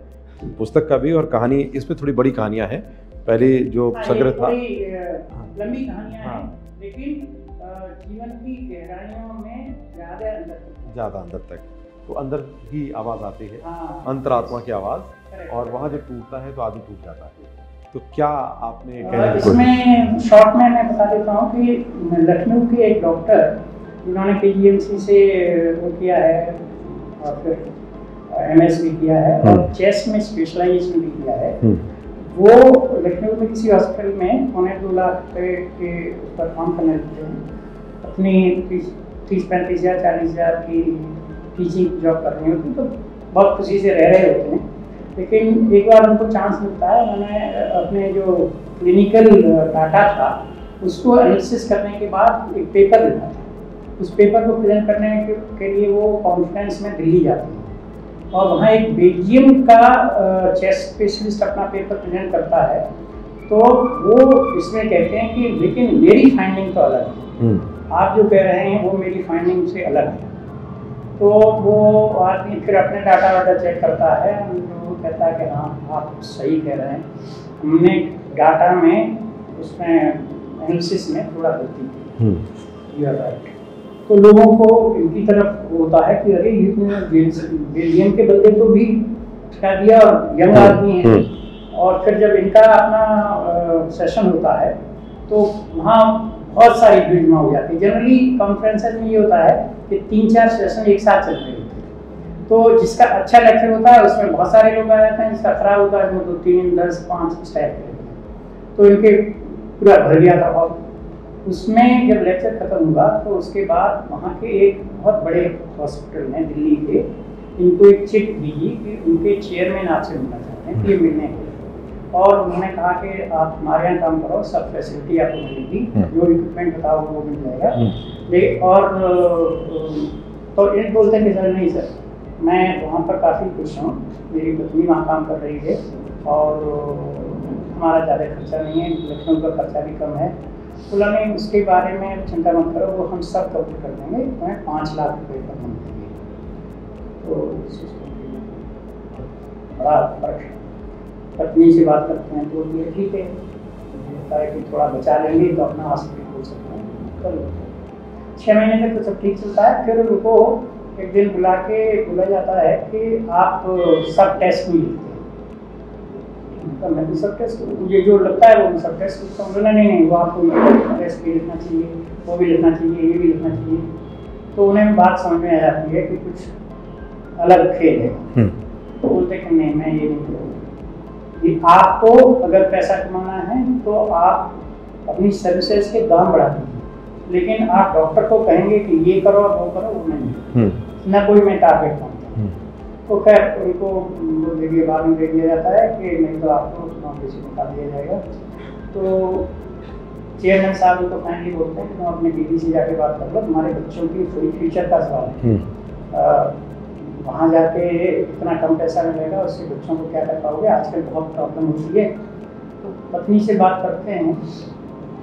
पुस्तक का भी, और कहानी इसमें थोड़ी बड़ी कहानियां हैं। पहले जो संग्रह था लंबी कहानियां हैं, लेकिन जीवन की गहराइयों में ज़्यादा अंदर तक तो अंदर की आवाज़ आती है, अंतरात्मा की आवाज़, और वहाँ जब टूटता है तो आदमी टूट जाता है। तो क्या आपने इसमें शॉर्ट में मैं बता देता हूँ कि लखनऊ के एक डॉक्टर जिन्होंने KGMC से वो किया है और फिर MS भी किया है और चेस्ट में स्पेशलाइजेशन भी किया है, वो लखनऊ में किसी हॉस्पिटल में 2.25 लाख रुपये के उस पर काम करने लगते हैं। अपनी 30-35 हज़ार 40 हज़ार की टीचिंग जॉब कर रही होती, तो बहुत खुशी से रह रहे होते हैं। लेकिन एक बार उनको चांस मिलता है, उन्होंने अपने जो क्लिनिकल डाटा था उसको एनालिसिस करने के बाद एक पेपर लिखा था। उस पेपर को प्रेजेंट करने के लिए वो कॉन्फ्रेंस में दिल्ली जाते हैं, और वहाँ एक बेल्जियम का चेस्ट स्पेशलिस्ट अपना पेपर प्रेजेंट करता है। तो वो इसमें कहते हैं कि लेकिन मेरी फाइंडिंग तो अलग है, आप जो कह रहे हैं वो मेरी फाइंडिंग से अलग है। तो वो आदमी फिर अपने डाटा वाटा चेक करता है, वो कहता है कि हाँ आप सही कह रहे हैं, हमने डाटा में उसमें एनालिसिस में थोड़ा गलती की, यू आर राइट। तो लोगों को इनकी तरफ होता है कि अरे ये बेल्जियम के बंदे तो भी क्या दिया, और यंग आदमी है। और फिर जब इनका अपना सेशन होता है तो वहाँ बहुत सारी भीड़ जमा हो जाती है। जनरली कॉन्फ्रेंसेस में ये होता है कि 3-4 सेशन एक साथ चल रहे होते हैं, तो जिसका अच्छा लेक्चर होता है उसमें बहुत सारे लोग आ जाते हैं, जिसका खराब होता है वो 2, 3, 10, 5 इस टाइप के होते हैं। तो इनके पूरा भर गया था हॉल। उसमें जब लेक्चर खत्म हुआ तो उसके बाद वहाँ के एक बहुत बड़े हॉस्पिटल में दिल्ली के, इनको एक चिट दी कि उनके चेयरमैन आपसे मिलना चाहते हैं, ये मिलने के लिए। और उन्होंने कहा कि आप हमारे यहाँ काम करो, सब फैसिलिटी आपको मिलेगी, जो इक्विपमेंट बताओ वो मिल जाएगा। और तो इन बोलते हैं कि सर नहीं सर, मैं वहाँ पर काफ़ी खुश हूँ, मेरी पत्नी वहाँ काम कर रही है और हमारा ज़्यादा खर्चा नहीं है, लखनऊ का खर्चा भी कम है। बोला नहीं उसके बारे में चिंता मत करो, वो हम सब कवर कर देंगे, तुम्हें 5 लाख रुपये का हम देंगे। तो बड़ा फर्क है। पत्नी से बात करते हैं तो ये ठीक है, होता है कि थोड़ा बचा लेंगे तो अपना हॉस्पिटल खोल सकते हैं, कर लो। 6 महीने तक तो सब ठीक चलता है। फिर उनको एक दिन बुला के बोला जाता है कि आप सब टेस्ट भी लिखते हैं। मैं भी सब टेस्ट, मुझे जो लगता है वो सब टेस्ट लिखता हूँ। नहीं वो आपको टेस्ट भी लिखना चाहिए, वो भी लिखना चाहिए, ये भी लिखना चाहिए। तो उन्हें बात समझ में आ जाती है कि कुछ अलग खेल है। तो बोलते कि नहीं मैं ये नहीं करूँगा। आपको अगर पैसा कमाना है तो आप अपनी सर्विसेज के दाम बढ़ा दीजिए, लेकिन आप डॉक्टर को कहेंगे कि ये करो वो करो, वो नहीं, ना कोई मैं टारगेट मानता। तो खैर उनको दे दिया, बाद में दे दिया जाता है कि नहीं तो आपको नौकरी से निकाल दिया जाएगा। तो चेयरमैन साहब उनको फाइनली बोलते हैं कि तुम अपने बीवी से जाके बात कर लो, तुम्हारे बच्चों की फ्यूचर का सवाल है, वहाँ जाके इतना कम पैसा मिलेगा, उससे बच्चों को क्या कर पाओगे, आजकल बहुत प्रॉब्लम होती है। तो पत्नी से बात करते हैं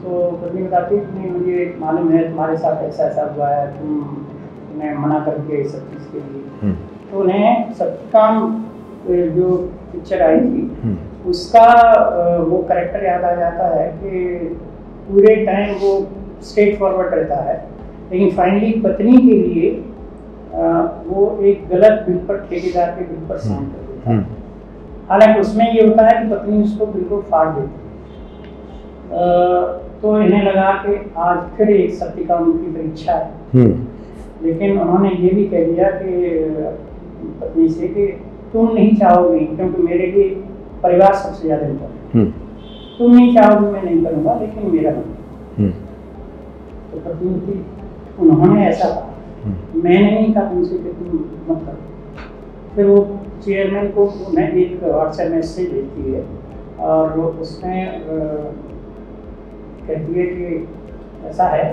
तो पत्नी बताती है कि मुझे मालूम है तुम्हारे साथ ऐसा ऐसा हुआ है, तुम्हें मना करके सब चीज़ के लिए। तो उन्हें सत्यकाम जो पिक्चर आई थी उसका वो कैरेक्टर याद आ जाता है कि पूरे टाइम वो स्ट्रेट फॉरवर्ड रहता है, लेकिन फाइनली पत्नी के लिए वो एक गलत बिल पर, ठेकेदार के बिल पर साइन कर देता है। हालांकि उसमें ये होता है कि पत्नी उसको बिल्कुल फाड़ देती है। तो इन्हें लगा कि आज फिर एक सत्यकाम की परीक्षा है, लेकिन उन्होंने ये भी कह दिया कि पत्नी से कि तुम नहीं चाहोगी, क्योंकि मेरे लिए परिवार सबसे ज्यादा इम्पोर्टेंट, तुम नहीं चाहोगी मैं नहीं करूँगा, लेकिन मेरा मन। तो पत्नी थी, उन्होंने ऐसा कहा, मैंने नहीं कहा तुमसे कि तुम मत करो। फिर वो चेयरमैन को उन्हें एक व्हाट्सएप मैसेज भेजती है और उसमें कहती है कि ऐसा है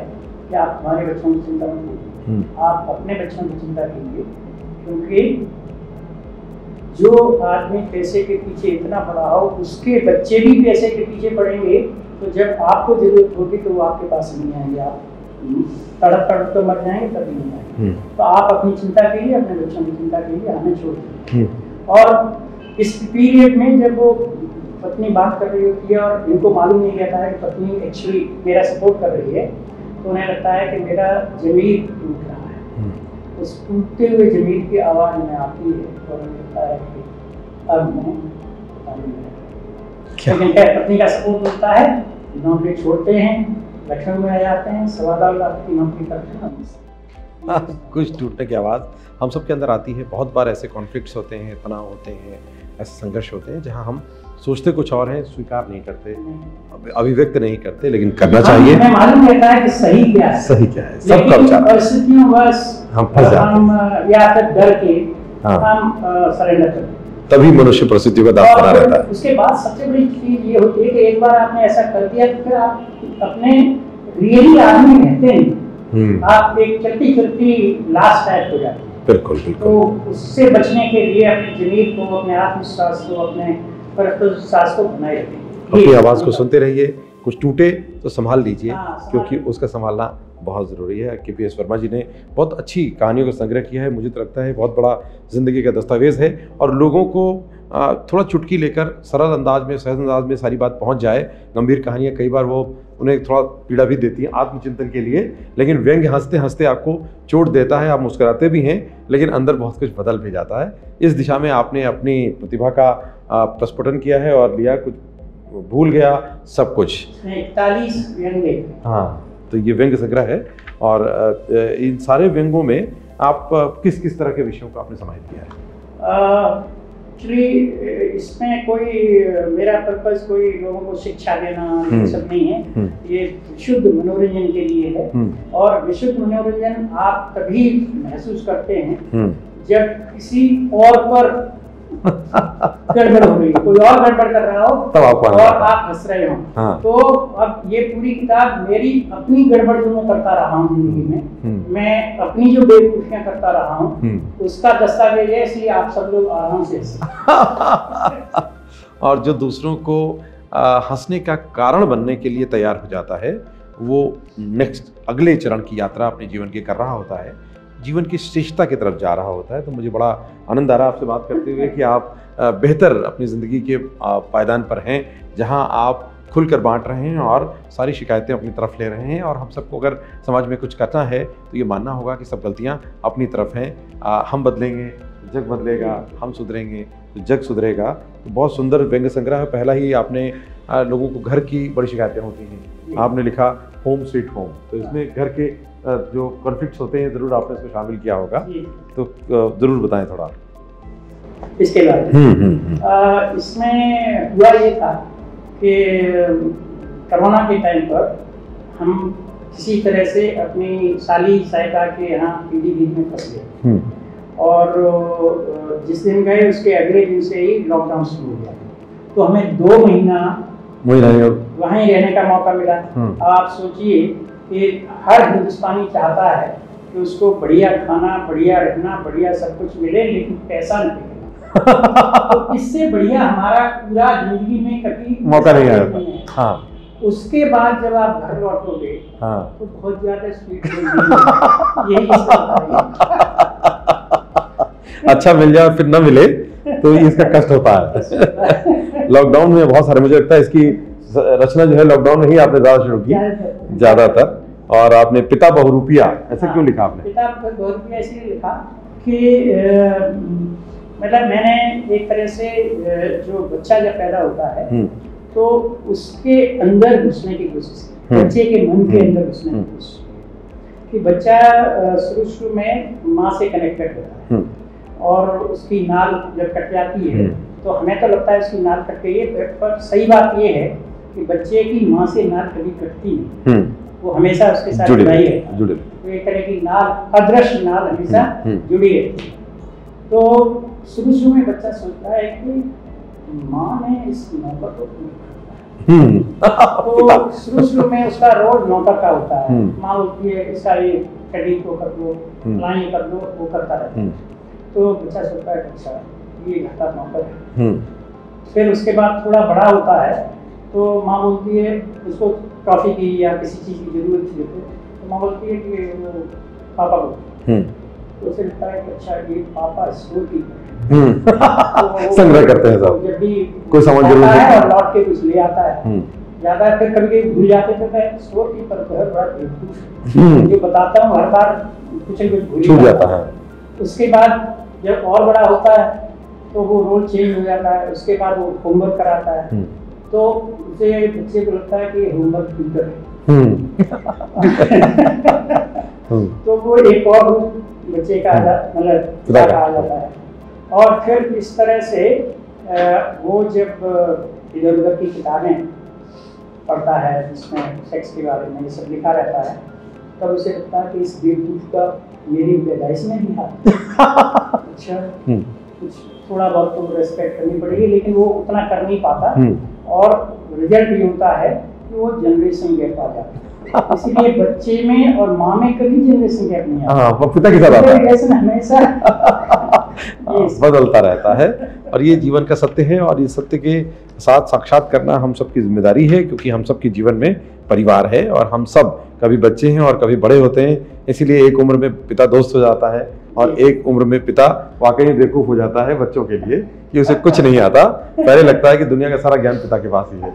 कि आप हमारे बच्चों की चिंता मत कीजिए, आप अपने बच्चों की चिंता कीजिए, क्योंकि जो आदमी पैसे के पीछे इतना पड़ा हो उसके बच्चे भी पैसे के पीछे पड़ेंगे, तो जब आपको जरूरत होगी तो वो आपके पास नहीं आएंगे, आप तड़प तड़प तो मर जाएंगे, तभी नहीं आएंगे। तो आप अपनी चिंता कीजिए, अपने बच्चों की चिंता कीजिए, हमें छोड़ दीजिए। और इस पीरियड में जब वो पत्नी बात कर रही होती है और इनको मालूम नहीं रहता है कि पत्नी एक्चुअली मेरा सपोर्ट कर रही है, तो उन्हें लगता है कि मेरा जमीर टूट रहा है। उस टूटते हुए जमीर की आवाज़ में आती है और उन्हें लगता है कि अब मैं लेकिन पत्नी का सपोर्ट मिलता है, नौकरी छोड़ते हैं, लखनऊ में आ जाते हैं, 2.25 लाख की नौकरी करते हैं। कुछ टूटने की आवाज़ हम सब के अंदर आती है। बहुत बार ऐसे कॉन्फ्लिक्ट्स होते हैं, तनाव होते हैं, ऐसे संघर्ष होते हैं जहां हम सोचते कुछ और हैं, स्वीकार नहीं करते, अभिव्यक्त नहीं करते, लेकिन करना चाहिए। हमें मालूम रहता है कि सही क्या है, सही क्या है, सबका विचार। परिस्थितियों बस हम फंस जाते हैं या फिर डर के हम सरेंडर करते हैं, तभी मनुष्य परिस्थितियों का दास बना रहता है। उसके बाद सबसे बड़ी चीज ये होती है कि एक बार आपने ऐसा कर दिया तो फिर आप अपने रियली आदमी रहते नहीं, आप एक चलती फिरती लाश टाइप हो जाते हैं। बिल्कुल बिल्कुल। तो उससे बचने के लिए अपने जमीर को, अपने आत्मविश्वास को, अपने परस्पर को बनाए रखें। अपनी आवाज़ को सुनते रहिए, कुछ टूटे तो संभाल लीजिए, क्योंकि उसका संभालना बहुत ज़रूरी है। KPS वर्मा जी ने बहुत अच्छी कहानियों का संग्रह किया है, मुझे तो लगता है बहुत बड़ा ज़िंदगी का दस्तावेज़ है, और लोगों को थोड़ा चुटकी लेकर सरल अंदाज में, सहज अंदाज में सारी बात पहुंच जाए। गंभीर कहानियाँ कई बार वो उन्हें थोड़ा पीड़ा भी देती हैं आत्मचिंतन के लिए, लेकिन व्यंग्य हंसते हंसते आपको चोट देता है, आप मुस्कुराते भी हैं, लेकिन अंदर बहुत कुछ बदल भी जाता है। इस दिशा में आपने अपनी प्रतिभा का प्रस्फुटन किया है और लिया, कुछ भूल गया सब कुछ। 41 व्यंग्य। हाँ, तो ये व्यंग्य संग्रह है, और इन सारे व्यंगों में आप किस किस तरह के विषयों को आपने समाहित किया है? एक्चुअली इसमें कोई मेरा पर्पस कोई लोगों को शिक्षा देना ये सब नहीं है, ये विशुद्ध मनोरंजन के लिए है। और विशुद्ध मनोरंजन आप तभी महसूस करते हैं जब किसी और पर गड़बड़ हो रही है, कोई और गड़बड़ कर रहा हो और आप हंस रहे हो। हाँ। तो अब ये पूरी किताब मेरी अपनी गड़बड़ जो मैं करता रहा हूँ जिंदगी में, मैं अपनी जो बेवकूफियां करता रहा हूँ उसका दस्तावेज है, इसलिए आप सब लोग आराम से और जो दूसरों को हंसने का कारण बनने के लिए तैयार हो जाता है, वो नेक्स्ट अगले चरण की यात्रा अपने जीवन की कर रहा होता है, जीवन की श्रेष्ठता की तरफ जा रहा होता है। तो मुझे बड़ा आनंद आ रहा है आपसे बात करते हुए कि आप बेहतर अपनी ज़िंदगी के पायदान पर हैं, जहां आप खुलकर बांट रहे हैं और सारी शिकायतें अपनी तरफ ले रहे हैं। और हम सबको अगर समाज में कुछ करना है तो ये मानना होगा कि सब गलतियां अपनी तरफ हैं। हम बदलेंगे जग बदलेगा, हम सुधरेंगे तो जग सुधरेगा। तो बहुत सुंदर व्यंग्य संग्रह है। पहला ही आपने लोगों को घर की बड़ी शिकायतें होती हैं, आपने लिखा होम स्वीट होम, तो इसमें घर के जो कॉन्फ्लिक्ट्स होते हैं ज़रूर आपने इसमें शामिल किया होगा, तो ज़रूर बताएं थोड़ा इसके बारे। इसमें हुआ ये था कि कोरोना के टाइम पर हम किसी तरह से अपनी साली साहिबा के यहाँ पीलीभीत में फंस गए, और जिस दिन गए उसके अगले दिन से ही लॉकडाउन शुरू हो गया। तो हमें 2 महीना वहीं रहने का मौका मिला। आप सोचिए कि हर हिंदुस्तानी चाहता है कि उसको बढ़िया खाना, बढ़िया रहना, बढ़िया सब कुछ मिले, लेकिन पैसा नहीं मिलेगा। तो इससे बढ़िया हमारा पूरा जिंदगी में कभी मौका नहीं आया। हाँ। उसके बाद जब आप घर लौटोगे हाँ। तो बहुत ज्यादा स्वीट यही अच्छा मिल जाए और फिर ना मिले तो इसका कष्ट होता है। लॉकडाउन में बहुत सारे, मुझे लगता है इसकी रचना जो है लॉकडाउन में ही आपने ज्यादा शुरू की ज्यादातर। और आपने पिता बहुरूपिया ऐसा क्यों लिखा आपने? पिता बहुरूपिया इसलिए लिखा कि मतलब मैंने एक तरह से जो बच्चा जब पैदा होता है तो उसके अंदर घुसने की कोशिश की, बच्चे के मन के अंदर घुसने की कोशिश कि बच्चा शुरू में माँ से कनेक्टेड होता है और उसकी नाल जब कट जाती है तो हमें तो लगता है उसकी नाल कट गई है, पर सही बात ये है कि बच्चे की माँ से नाल कभी कटती नहीं, वो हमेशा उसके साथ जुड़ी रहती है। तो एक तरह की नाल, अदृश्य नाल हमेशा जुड़ी रहती है। तो शुरू में बच्चा सोचता है कि माँ ने इस नौकर को तो शुरू में उसका रोल नौकर का होता है। माँ बोलती है इसका ये कड़ी को कर दो, फलानी कर दो, वो करता रहता है। तो बच्चा सोचता है अच्छा ये घर का नौकर है। फिर उसके बाद थोड़ा बड़ा होता है तो माँ बोलती है उसको टॉफी की या किसी चीज़ की जरूरत थी तो माँ बोलती है कि वो पापा को, तो उसे लगता है कि अच्छा ये पापा स्टोर की संग्रह करते हैं सब, जब भी कोई सामान जरूर है और लौट के कुछ ले आता है ज्यादा, फिर कभी भूल जाते तो मैं स्टोर कीपर को है बड़ा बेवकूफ जो बताता हूँ हर बार कुछ न कुछ भूल जाता है। उसके बाद जब और बड़ा होता है तो वो रोल चेंज हो जाता है, उसके बाद वो होमवर्क कराता है तो उसे बच्चे को लगता है कि होमवर्क टीचर है तो वो एक और बच्चे का मतलब कहा जाता है। और फिर इस तरह से वो जब इधर उधर की किताबें पढ़ता है जिसमें सेक्स के बारे में ये सब लिखा रहता है तब उसे लगता है कि इस बेवकूफ का मेरी पैदाइश में भी हाथ अच्छा कुछ थोड़ा बहुत तो रेस्पेक्ट करनी पड़ेगी, लेकिन वो उतना कर नहीं पाता और रिजल्ट ये होता है कि वो जनरेशन गैप आ जाता है। इसीलिए बच्चे में और माँ में कभी जनरेशन गैप नहीं आता। वो पिता के साथ आता है, हमेशा बदलता रहता है और ये जीवन का सत्य है। और इस सत्य के साथ साक्षात करना हम सबकी जिम्मेदारी है, क्योंकि हम सबके जीवन में परिवार है और हम सब कभी बच्चे हैं और कभी बड़े होते हैं। इसीलिए एक उम्र में पिता दोस्त हो जाता है और एक उम्र में पिता वाकई बेवकूफ हो जाता है बच्चों के लिए कि उसे कुछ नहीं आता। पहले लगता है कि दुनिया का सारा ज्ञान पिता के पास ही है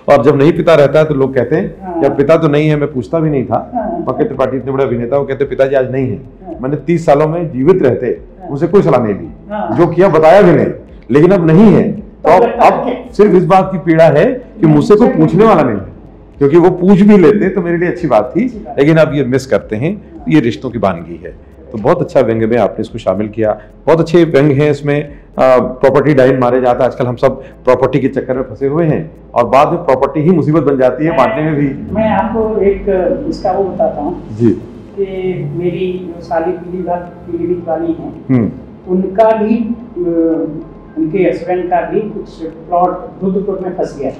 और जब नहीं पिता रहता है तो लोग कहते हैं कि पिता तो नहीं है, मैं पूछता भी नहीं था। पंकज त्रिपाठी इतने बड़े अभिनेता, वो कहते पिताजी आज नहीं है, मैंने 30 सालों में जीवित रहते उसे कोई सलाह नहीं दी, जो किया बताया भी नहीं, लेकिन अब नहीं है तो अब सिर्फ इस बात की पीड़ा है कि मुझसे कोई पूछने वाला नहीं है, क्योंकि वो पूछ भी लेते तो मेरे लिए अच्छी बात थी, लेकिन अब ये मिस करते हैं। ये रिश्तों की वानगी है। तो बहुत अच्छा व्यंग्य में आपने इसको शामिल किया, बहुत अच्छे व्यंग्य हैं इसमें। प्रॉपर्टी डाइन मारे जाता है, आजकल हम सब प्रॉपर्टी के चक्कर में फंसे हुए हैं और बाद में प्रॉपर्टी ही मुसीबत बन जाती है बांटने में भी। मैं आपको एक इसका वो बताता हूँ जी कि मेरी जो साली पीलीभीत वाली हैं उनका भी उनके हस्बैंड का भी कुछ प्लॉट रुद्रपुर में फंस गया।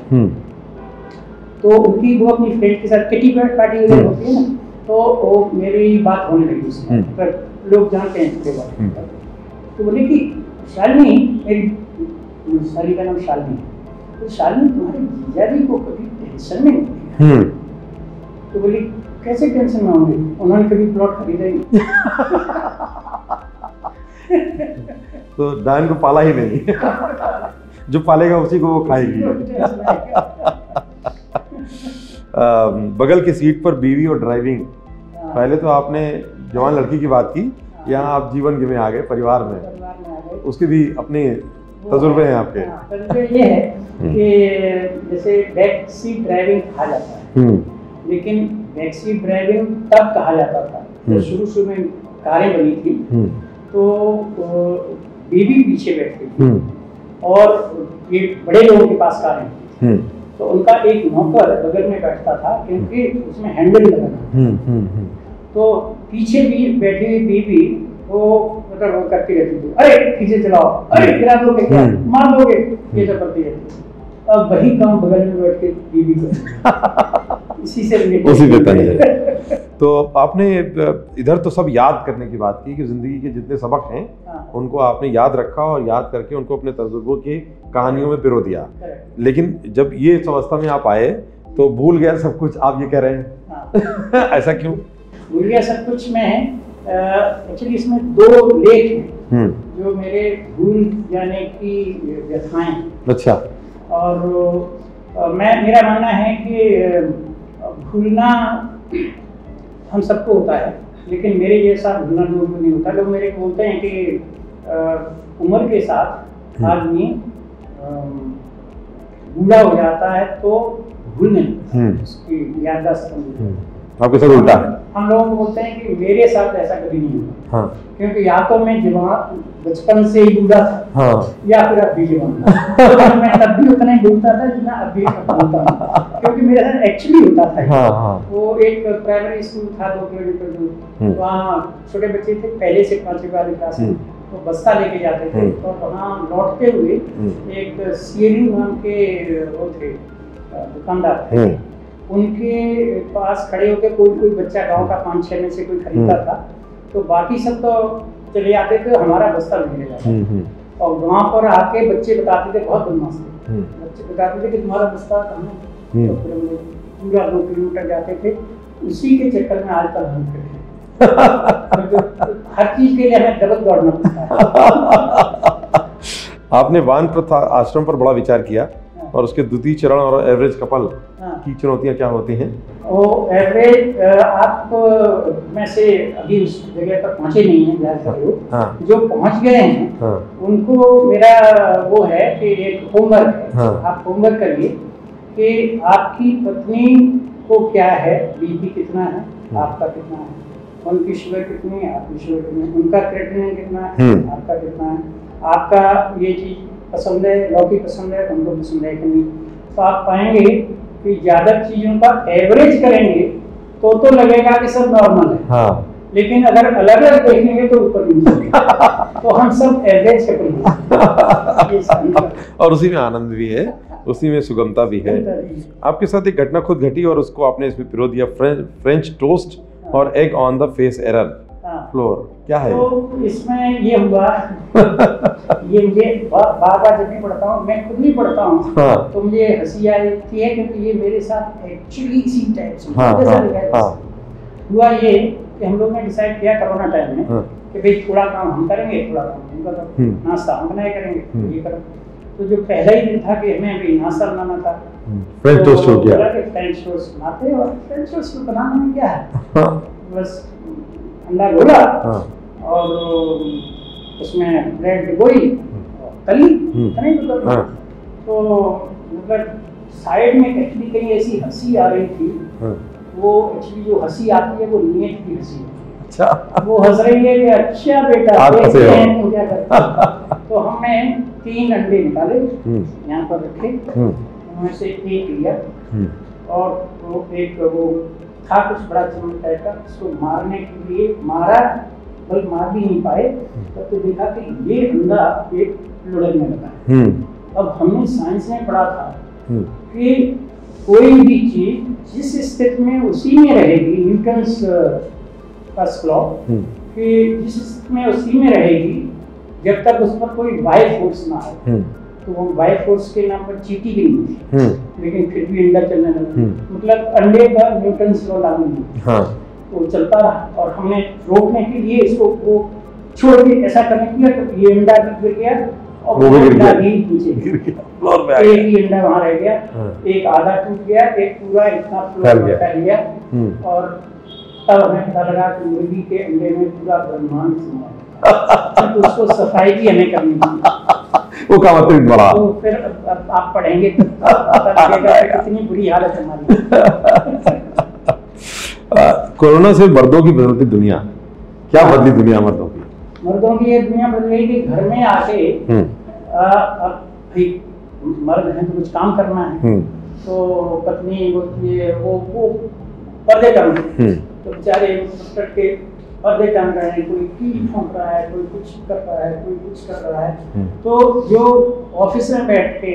तो उनकी वो अपनी फ्रेंड के साथ किटी पार्टी वगैरह होती है ना, तो वो मेरी बात होने लगी उसमें, पर लोग जानते हैं इसके बारे। तो बोले कि शालिनी, मेरी साली का नाम शालिनी है, तो शालिनी तुम्हारे जीजा जी को कभी टेंशन में होती? तो बोली कैसे टेंशन में होंगे, उन्होंने कभी प्लॉट खरीदा ही नहीं। तो डायन को पाला ही नहीं, जो पालेगा उसी को वो खाएगी। बगल की सीट पर बीवी और ड्राइविंग। पहले तो आपने जवान लड़की की बात की, यहाँ आप जीवन में आ गए, परिवार में उसके भी अपने तजुर्बे हैं आपके। तजुर्बे ये है कि जैसे बैक सीट ड्राइविंग कहा जाता है, लेकिन बैक सीट ड्राइविंग तब कहा जाता था जब शुरू में कारें बनी थी तो बीवी पीछे बैठती थी और ये बड़े लोगों के पास कारें थी, तो उनका एक नौकर बगल में बैठता था क्योंकि उसमें हैंडल लगा था। तो पीछे भी बैठी हुई बीवी वो मतलब वो करती रहती थी, अरे पीछे चलाओ, अरे गिरा दोगे क्या, मार दोगे, ये सब करती रहती थी। अब वही काम बगल में बैठ के बीवी को इसी से उसी से तंज है। तो आपने इधर तो सब याद करने की बात की कि जिंदगी के जितने सबक हैं उनको आपने याद रखा और याद करके उनको अपने तजुर्बों की कहानियों में पिरो दिया। लेकिन जब ये इस अवस्था में आप आए तो भूल गया सब कुछ, आप ये कह रहे हैं। ऐसा क्यों भूल गया सब कुछ? मैं एक्चुअली इसमें 2 लेख हैं जो मेरे भूल जाने की व्यथाएं। अच्छा। और मेरा मानना है कि भूलना हम सबको होता है, लेकिन मेरे जैसा भूलना लोगों को नहीं होता। लोग मेरे को बोलते हैं कि उम्र के साथ आदमी बूढ़ा हो जाता है तो भूलने उसकी याददाश्त कम। आपके साथ उल्टा है। हम लोगों को बोलते हैं कि मेरे साथ ऐसा कभी नहीं हुआ। हाँ। क्योंकि या तो मैं जवान बचपन से ही बूढ़ा था, हाँ, या फिर अब भी जवान था। मैं तब भी उतना ही भूलता था जितना अब भी भूलता हूँ, क्योंकि मेरे साथ एक्चुअली होता था। हाँ, हाँ। वो एक प्राइमरी स्कूल था 2 किलोमीटर दूर, वहाँ छोटे बच्चे थे पहले से 5वीं वाली क्लास में, तो बस्ता लेके जाते थे और वहाँ लौटते हुए एक सीएलयू नाम के वो थे दुकानदार थे, उनके पास खड़े होकर कोई बच्चा गांव का 5-6 में से कोई खरीदता था, तो बाकी सब तो चले आते थे, हमारा बस्ता लेने जाता। और वहाँ पर आके बच्चे बताते थे, बहुत बदमाश थे, बच्चे बताते थे कि तुम्हारा बस्ता कहाँ है, तो फिर हम लोग पूरा 2 किलोमीटर जाते थे। उसी के चक्कर में आज तक हम खड़े हैं। हर चीज के लिए हमें डबल दौड़ना पड़ता है। आपने वानप्रस्थ आश्रम पर बड़ा विचार किया और उसके द्वितीय चरण और एवरेज कपल की चुनौतियां क्या होती हैं? वो एवरेज आप में से अभी उस जगह पर पहुंचे नहीं हैं ज्यादातर लोग, जो पहुंच गए हैं उनको मेरा वो है कि एक होमवर्क है, आप होमवर्क करिए कि आपकी पत्नी को क्या है, बीपी कितना है, आपका कितना है, उनकी शुगर कितनी है, आपकी शुगर कितनी है, उनका क्रिएटिनिन कितना है, आपका कितना है, आपका ये चीज पसंद है, लौकी पसंद है, उनको पसंद है कि नहीं। तो आप पाएंगे कि ज्यादा चीजों का एवरेज करेंगे तो लगेगा कि सब नॉर्मल है। हाँ। लेकिन अगर अलग अलग देखेंगे तो ऊपर नीचे तो हम सब एवरेज करेंगे। और उसी में आनंद भी है, उसी में सुगमता भी है। आपके साथ एक घटना खुद घटी और उसको आपने इसमें पिरो दिया, फ्रेंच टोस्ट और egg on the face error floor, क्या है? तो इसमें ये हुआ, ये मुझे बार जब भी पढ़ता हूँ, मैं खुद नहीं पढ़ता हूँ, हाँ, तो मुझे हंसी आती है क्योंकि ये मेरे साथ एक्चुअली इसी टाइप से हुआ। ये कि हम लोग ने डिसाइड किया कोरोना टाइम में कि भाई थोड़ा काम हम करेंगे, थोड़ा काम हम करेंगे, नाश्ता हम बनाया करेंगे, ये करें। तो जो पहला ही दिन था कि हमें अभी नाश्ता बनाना था, फ्रेंच टोस्ट हो गया। फ्रेंच टोस्ट बनाते, और फ्रेंच टोस्ट को बनाने में क्या है, बस अंडा घोला और उसमें ब्रेड डुबोई तली, तो मतलब साइड में एक्चुअली कहीं ऐसी हंसी आ रही थी, वो एक्चुअली जो हंसी आती है वो नीयत की हंसी है। अच्छा। वो हंस रही है कि अच्छा बेटा देखते हैं क्या करते। तो हमने 3 अंडे निकाले, यहाँ पर रखे, उनमें से एक लिया और तो एक वो था कुछ बड़ा चमक टाइप का, उसको मारने के लिए मारा, बल मार भी नहीं पाए, तब तो देखा कि ये अंडा एक लुढ़कने लगा। अब हमने साइंस में पढ़ा था कि कोई भी चीज जिस स्थिति में उसी में रहेगी, न्यूटन्स फर्स्ट लॉ, कि जिस स्थिति में उसी में रहेगी जब तक उस पर कोई वाई फोर्स ना आए, तो वो वाई फोर्स के नाम पर चीटी भी नहीं थी, लेकिन फिर भी अंडा चलने लगा। मतलब अंडे का न्यूटन्स लॉ लागू नहीं, तो चलता रहा। और हमने रोकने के लिए इसको वो छोड़ के ऐसा करने किया तो ये अंडा गिर गया और वो अंडा भी नीचे गिर गया, फ्लोर में आ गया। एक ही अंडा वहाँ रह गया, एक आधा टूट गया, एक पूरा इतना फ्लोर में फैल गया। और तब हमें पता लगा कि मुर्गी के अंडे में पूरा ब्रह्मांड समाया, तो उसको सफाई भी हमें करनी थी। वो काम अतिरिक्त बड़ा। तो फिर आप पढ़ेंगे कितनी बुरी हालत हमारी। कोरोना से मर्दों की बदलती दुनिया, क्या बदली दुनिया मर्दों की? मर्दों की ये दुनिया बदल गई कि घर में आके अब भाई मर्द हैं तो कुछ काम करना है, तो पत्नी बोलती है वो पर्दे टांग, तो बेचारे के पर्दे टांग रहे हैं, कोई कील ठोंक रहा है, कोई कुछ कर रहा है, कोई कुछ कर रहा है। तो जो ऑफिस में बैठ के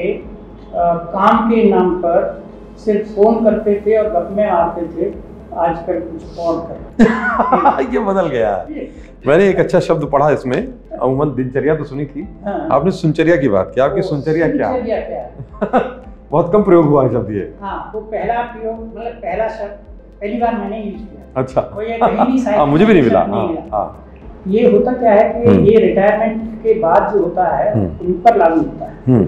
काम के नाम पर सिर्फ फोन करते थे और गप में आते थे, आजकल कुछ और कर ये बदल गया। मैंने एक अच्छा शब्द पढ़ा इसमें, अमूमन दिनचर्या तो सुनी थी, आपने सुनचर्या की बात की। आपकी सुनचर्या क्या है? बहुत कम प्रयोग हुआ है शब्द ये। हाँ, वो पहला प्रयोग, मतलब पहला शब्द पहली बार मैंने यूज किया। अच्छा। वो ये कहीं नहीं शायद मुझे भी नहीं मिला। ये होता क्या है कि ये रिटायरमेंट के बाद जो होता है उन पर लागू होता है।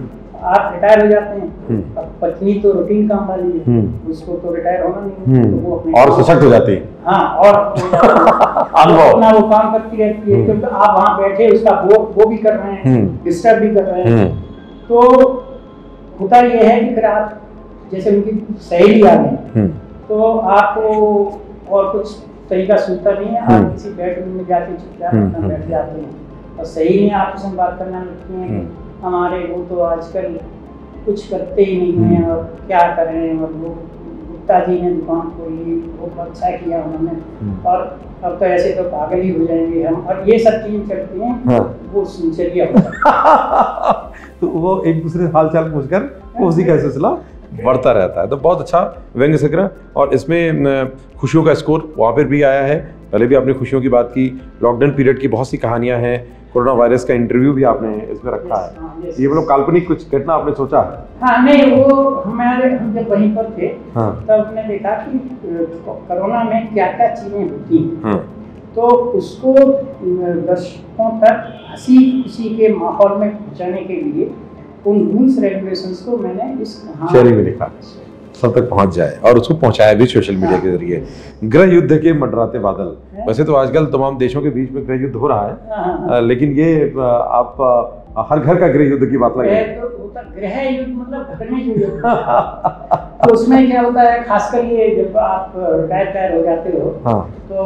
आप रिटायर हो जाते हैं, अब पत्नी तो रूटीन काम वाली है, उसको तो रिटायर होना नहीं है, तो वो अपने और सशक्त हो जाती है। हाँ, और अपना वो काम करती रहती है, क्योंकि आप वहाँ बैठे उसका वो भी कर रहे हैं, डिस्टर्ब भी कर रहे हैं। तो होता ये है कि फिर आप जैसे उनकी सहेली आ गई तो आपको और कुछ तरीका सूझता नहीं है, आप किसी बेडरूम में जाके चुपचाप अपना बैठ जाते हैं और सही नहीं आपस में बात करना लगती है। हमारे वो तो आजकल कुछ करते ही नहीं है और क्या करें, और वो गुप्ता जी ने दुकान खोली, वो अच्छा किया उन्होंने, और अब तो ऐसे तो पागल ही हो जाएंगे हम, और ये सब चीजें करती हैं। वो सुनचर्या होता है। तो वो एक दूसरे हाल चाल पूछकर वो उसी का सिलसिला बढ़ता रहता है। तो बहुत अच्छा व्यंग्य संग्रह, और इसमें खुशियों का स्कोर वहाँ पर भी आया है। पहले भी आपने खुशियों की बात की, लॉकडाउन पीरियड की बहुत सी कहानियां हैं, कोरोना वायरस का इंटरव्यू भी आपने इसमें रखा है। ये मतलब काल्पनिक कुछ घटना आपने सोचा है? हाँ, नहीं, वो हम जब वहीं पर थे तब हमने देखा कि कोरोना में क्या क्या चीजें होती हैं, तो उसको दर्शकों तक हंसी खुशी के माहौल में पहुंचाने के लिए उन रूल्स रेगुलेशंस को मैंने इस शायरी में लिखा, सब तक पहुंच जाए, और उसको पहुंचाया भी सोशल मीडिया के जरिए। गृह युद्ध के मंडराते बादल, वैसे तो आजकल तमाम देशों के बीच में गृह युद्ध हो रहा है, लेकिन ये आप हर घर का गृह युद्ध की बात लग रही है। गृह युद्ध मतलब घर में जो युद्ध तो उसमें क्या होता है, खासकर ये जब आप रिटायर हो जाते हो तो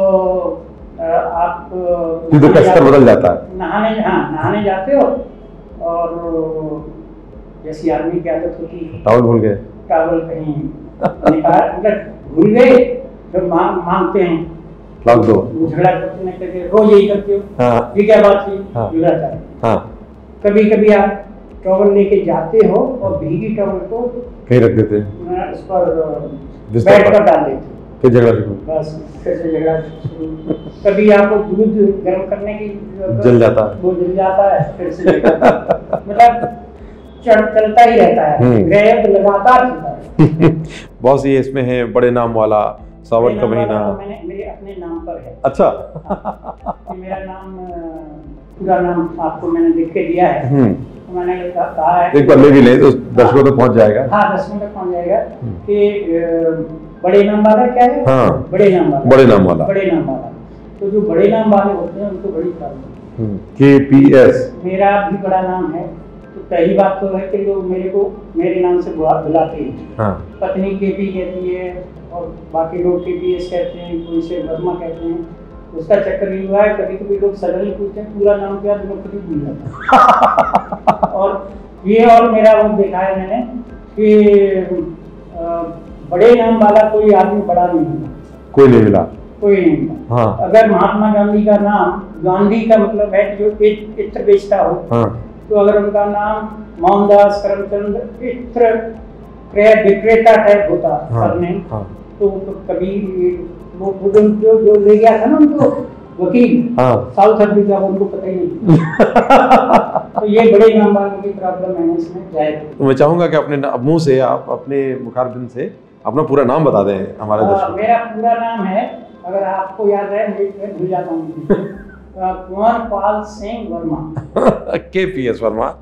आप युद्ध का स्तर बदल जाता है। नहाने जाते हो, और जैसी आदमी की आदत होती है, टॉवल भूल गए, टॉवल कहीं निकाल, मतलब भूल गए, फिर मांगते हैं लाख दो, झगड़ा करते रोज यही करते हो, ये क्या बात थी, झगड़ा था। कभी कभी आप टॉवल लेके जाते हो और भीगी टॉवल को कहीं रख देते हैं, उस पर बेड पर डाल देते, फिर झगड़ा शुरू, बस फिर से झगड़ा शुरू। कभी आपको दूध गर्म करने की जल जाता है, वो जल जाता है, फिर से मतलब चलता ही रहता है, गैर लगातार चलता है। बहुत सी इसमें है, बड़े नाम वाला, सावन का महीना, मैंने मेरे अपने नाम पर है। अच्छा। मेरा नाम, पूरा नाम आपको मैंने लिख के दिया है, तो मैंने कहा है एक बार ले भी ले तो दर्शकों तक पहुंच जाएगा। हाँ, दर्शकों तक पहुंच जाएगा कि बड़े नाम वाला क्या है। हाँ, बड़े नाम वाला, बड़े नाम वाला, बड़े नाम वाला। तो जो बड़े नाम वाले होते हैं उनको बड़ी प्रॉब्लम। KPS मेरा भी बड़ा नाम है, तो पहली बात तो है कि लोग मेरे को मेरे नाम से बुलाते हैं। पत्नी KP कहती है और बाकी लोग KPS कहते हैं, कोई से वर्मा कहते हैं। उसका चक्कर ये हुआ है, कभी कभी लोग सडनली पूछते हैं पूरा नाम क्या, तो मैं खुद ही भूल जाता। और ये और मेरा वो देखा है मैंने कि बड़े नाम वाला कोई आदमी बड़ा नहीं मिला, कोई नहीं मिला, कोई नहीं मिला। अगर महात्मा गांधी का नाम, गांधी का मतलब है जो इत्र बेचता हो, तो अगर उनका नाम मोहनदास करमचंद इत्र क्रय विक्रेता टाइप होता सरनेम, तो कभी वो जो ले गया था ना उनको वकील साउथ अफ्रीका, वो उनको पता ही नहीं। तो ये बड़े नाम वालों की प्रॉब्लम है इसमें जाए। मैं चाहूंगा कि अपने मुंह से, आप अपने मुखारबिंद से अपना पूरा नाम बता दें हमारे दर्शकों। मेरा पूरा नाम है, अगर आपको याद है, मैं भूल जाता हूँ, कुंवर पाल सिंह वर्मा। KPS वर्मा।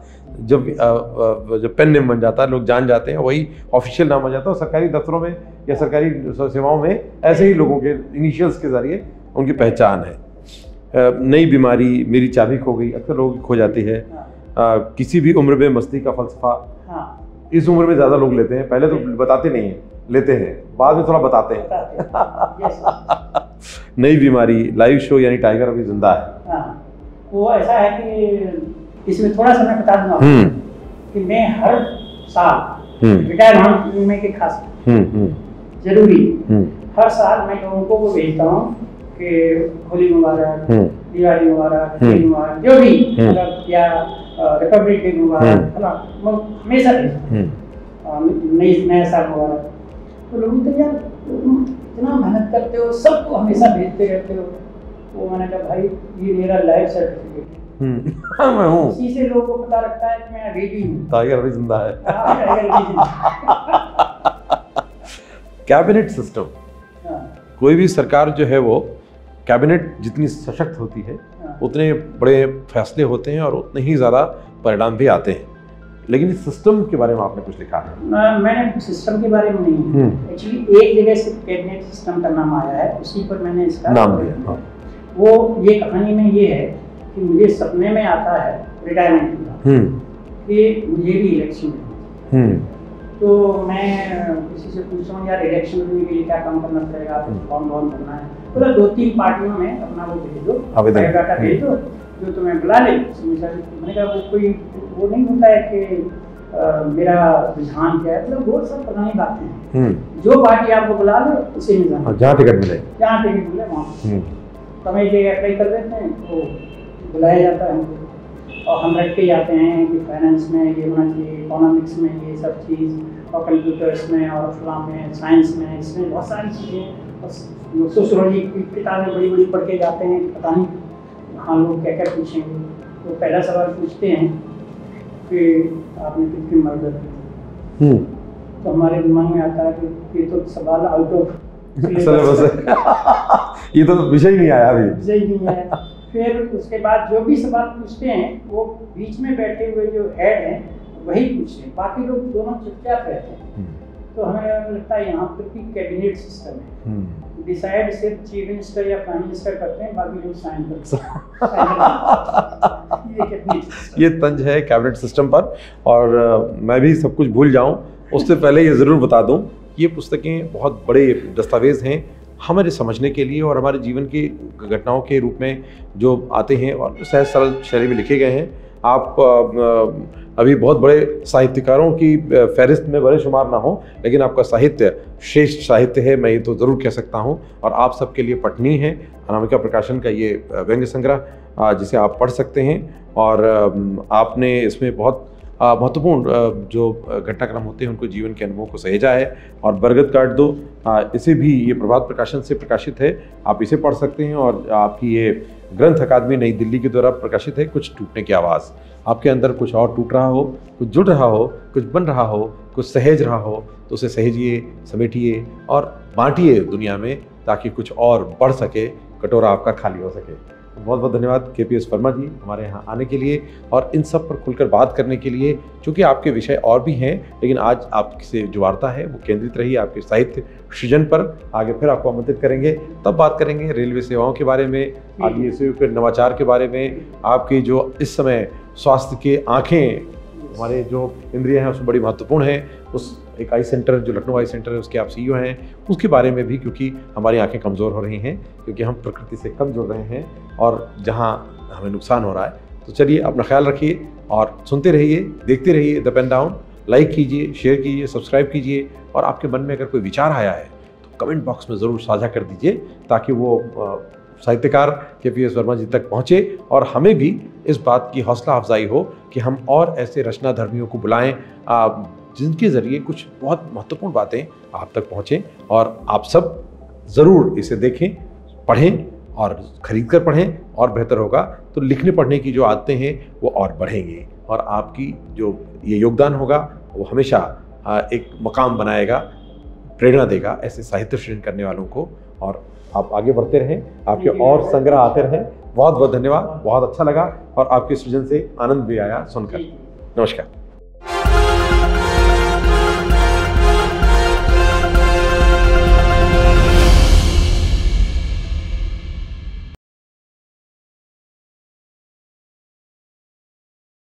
जब पेन नेम बन जाता है, लोग जान जाते हैं, वही ऑफिशियल नाम बन जाता है। सरकारी दफ्तरों में या सरकारी सेवाओं में ऐसे ही लोगों के इनिशियल्स के जरिए उनकी पहचान है। नई बीमारी, मेरी चाबी खो गई, अक्सर लोगों की खो जाती है। किसी भी उम्र में मस्ती का फलसफा, इस उम्र में ज़्यादा लोग लेते हैं, पहले तो बताते नहीं हैं, लेते हैं, बाद में थोड़ा बताते हैं। नई बीमारी, लाइव शो यानी टाइगर अभी जिंदा है। वो ऐसा है कि इसमें थोड़ा सा मैं बता दूंगा कि मैं हर साल रिटायर होने के खास जरूरी हर साल मैं लोगों को वो भेजता हूँ कि होली मुबारक, दिवाली मुबारक, जो भी मतलब, या रिपब्लिक डे मुबारक, हमेशा नया साल मुबारक। तो लोग तो यार तुम इतना मेहनत करते हो, सब तो हमेशा भेजते रहते हो। वो मैंने कहा भाई ये मेरा लाइफ सर्टिफिकेट है, मैं हूँ। इसी से लोगों को पता लगता है कि मैं अभी भी हूँ, टाइगर अभी जिंदा है। टाइगर अभी जिंदा। कैबिनेट सिस्टम, कोई भी सरकार जो है वो कैबिनेट जितनी सशक्त होती है उतने बड़े फैसले होते हैं और उतने ही ज़्यादा परिणाम भी आते हैं। लेकिन इस सिस्टम के बारे में आपने कुछ लिखा है? मैंने सिस्टम के बारे में नहीं, एक्चुअली एक जगह से कैबिनेट सिस्टम का नाम आया है, उसी पर मैंने इसका नाम दिया। वो ये कहानी में ये है कि मुझे सपने में आता है रिटायरमेंट का कि मुझे भी इलेक्शन में, तो मैं किसी से पूछता हूँ यार इलेक्शन लड़ने के लिए क्या काम करना पड़ेगा, फॉर्म वॉर्म भरना है, तो 2-3 पार्टियों में अपना वो भेज दो, बायोडाटा भेज दो, जो तुम्हें बुला ले। मैंने कहा वो कोई वो नहीं होता है कि मेरा रुझान क्या है, मतलब वो सब पुरानी बातें हैं। जो पार्टी आपको बुला लो उसे में जाना, जहाँ टिकट मिले वहाँ समय जगह अप्लाई कर देते हैं, तो बुलाया जाता है हमको, और हम रख के जाते हैं कि फाइनेंस में ये होना चाहिए, इकोनॉमिक्स में ये सब चीज़, और कंप्यूटर्स में और फलाम में, साइंस में, इसमें बहुत सारी चीज़ें, और सोशियोलॉजी की किताबें बड़ी बड़ी पढ़ के जाते हैं, पता नहीं हाँ लोग क्या क्या पूछेंगे। तो पहला सवाल पूछते हैं कि आपने कितनी मर्डर की, तो हमारे दिमाग में आता है कि ये तो सवाल आउट ऑफ सिलेबस है। ये तो विषय ही नहीं आया अभी, विषय ही नहीं आया। फिर उसके बाद जो भी सवाल पूछते हैं वो बीच में बैठे हुए जो हेड हैं वही पूछते हैं, बाकी लोग दोनों चुपचाप रहते हैं। तो हमें लगता है यहाँ पर भी कैबिनेट सिस्टम है, डिसाइड सिर्फ चीफ मिनिस्टर या प्राइम मिनिस्टर करते हैं, बाकी लोग साइन करते हैं। ये तंज है कैबिनेट सिस्टम पर। और मैं भी सब कुछ भूल जाऊं उससे पहले ये ज़रूर बता दूं, ये पुस्तकें बहुत बड़े दस्तावेज़ हैं हमारे समझने के लिए, और हमारे जीवन की घटनाओं के रूप में जो आते हैं और जो सहज सरल शैली में लिखे गए हैं। आप अभी बहुत बड़े साहित्यकारों की फहरिस्त में बड़े शुमार ना हो, लेकिन आपका साहित्य श्रेष्ठ साहित्य है, मैं ये तो ज़रूर कह सकता हूँ, और आप सबके लिए पठनीय है। अनामिका प्रकाशन का ये व्यंग्य संग्रह जिसे आप पढ़ सकते हैं, और आपने इसमें बहुत महत्वपूर्ण जो घटनाक्रम होते हैं उनको जीवन के अनुभवों को सहेजा है। और बरगद काट दो, इसे भी ये प्रभात प्रकाशन से प्रकाशित है, आप इसे पढ़ सकते हैं। और आपकी ये ग्रंथ अकादमी नई दिल्ली के द्वारा प्रकाशित है, कुछ टूटने की आवाज़। आपके अंदर कुछ और टूट रहा हो, कुछ जुड़ रहा हो, कुछ बन रहा हो, कुछ सहेज रहा हो, तो उसे सहेजिए, समेटिए और बांटिए दुनिया में, ताकि कुछ और बढ़ सके, कटोरा आपका खाली हो सके। बहुत बहुत धन्यवाद KPS वर्मा जी हमारे यहाँ आने के लिए और इन सब पर खुलकर बात करने के लिए, क्योंकि आपके विषय और भी हैं, लेकिन आज आपसे जो वार्ता है वो केंद्रित रही आपके साहित्य सृजन पर। आगे फिर आपको आमंत्रित करेंगे, तब बात करेंगे रेलवे सेवाओं के बारे में, IESU के नवाचार के बारे में, आपकी जो इस समय स्वास्थ्य के आँखें, हमारे जो इंद्रियाँ हैं उसमें बड़ी महत्वपूर्ण है, उस एक आई सेंटर जो लखनऊ आई सेंटर है उसके आप CEO हैं, उसके बारे में भी, क्योंकि हमारी आंखें कमज़ोर हो रही हैं, क्योंकि हम प्रकृति से कम जुड़ रहे हैं और जहां हमें नुकसान हो रहा है। तो चलिए अपना ख्याल रखिए और सुनते रहिए, देखते रहिए द पेन डाउन। लाइक कीजिए, शेयर कीजिए, सब्सक्राइब कीजिए, और आपके मन में अगर कोई विचार आया है तो कमेंट बॉक्स में ज़रूर साझा कर दीजिए, ताकि वो साहित्यकार KPS वर्मा जी तक पहुँचे और हमें भी इस बात की हौसला अफजाई हो कि हम और ऐसे रचनाधर्मियों को बुलाएं जिनके ज़रिए कुछ बहुत महत्वपूर्ण बातें आप तक पहुँचें। और आप सब ज़रूर इसे देखें, पढ़ें और ख़रीद कर पढ़ें, और बेहतर होगा तो लिखने पढ़ने की जो आदतें हैं वो और बढ़ेंगी, और आपकी जो ये योगदान होगा वो हमेशा एक मकाम बनाएगा, प्रेरणा देगा ऐसे साहित्य सृजन करने वालों को। और आप आगे बढ़ते रहें, आपके और संग्रह आते रहें। बहुत बहुत धन्यवाद, बहुत अच्छा लगा और आपके सृजन से आनंद भी आया सुनकर। नमस्कार।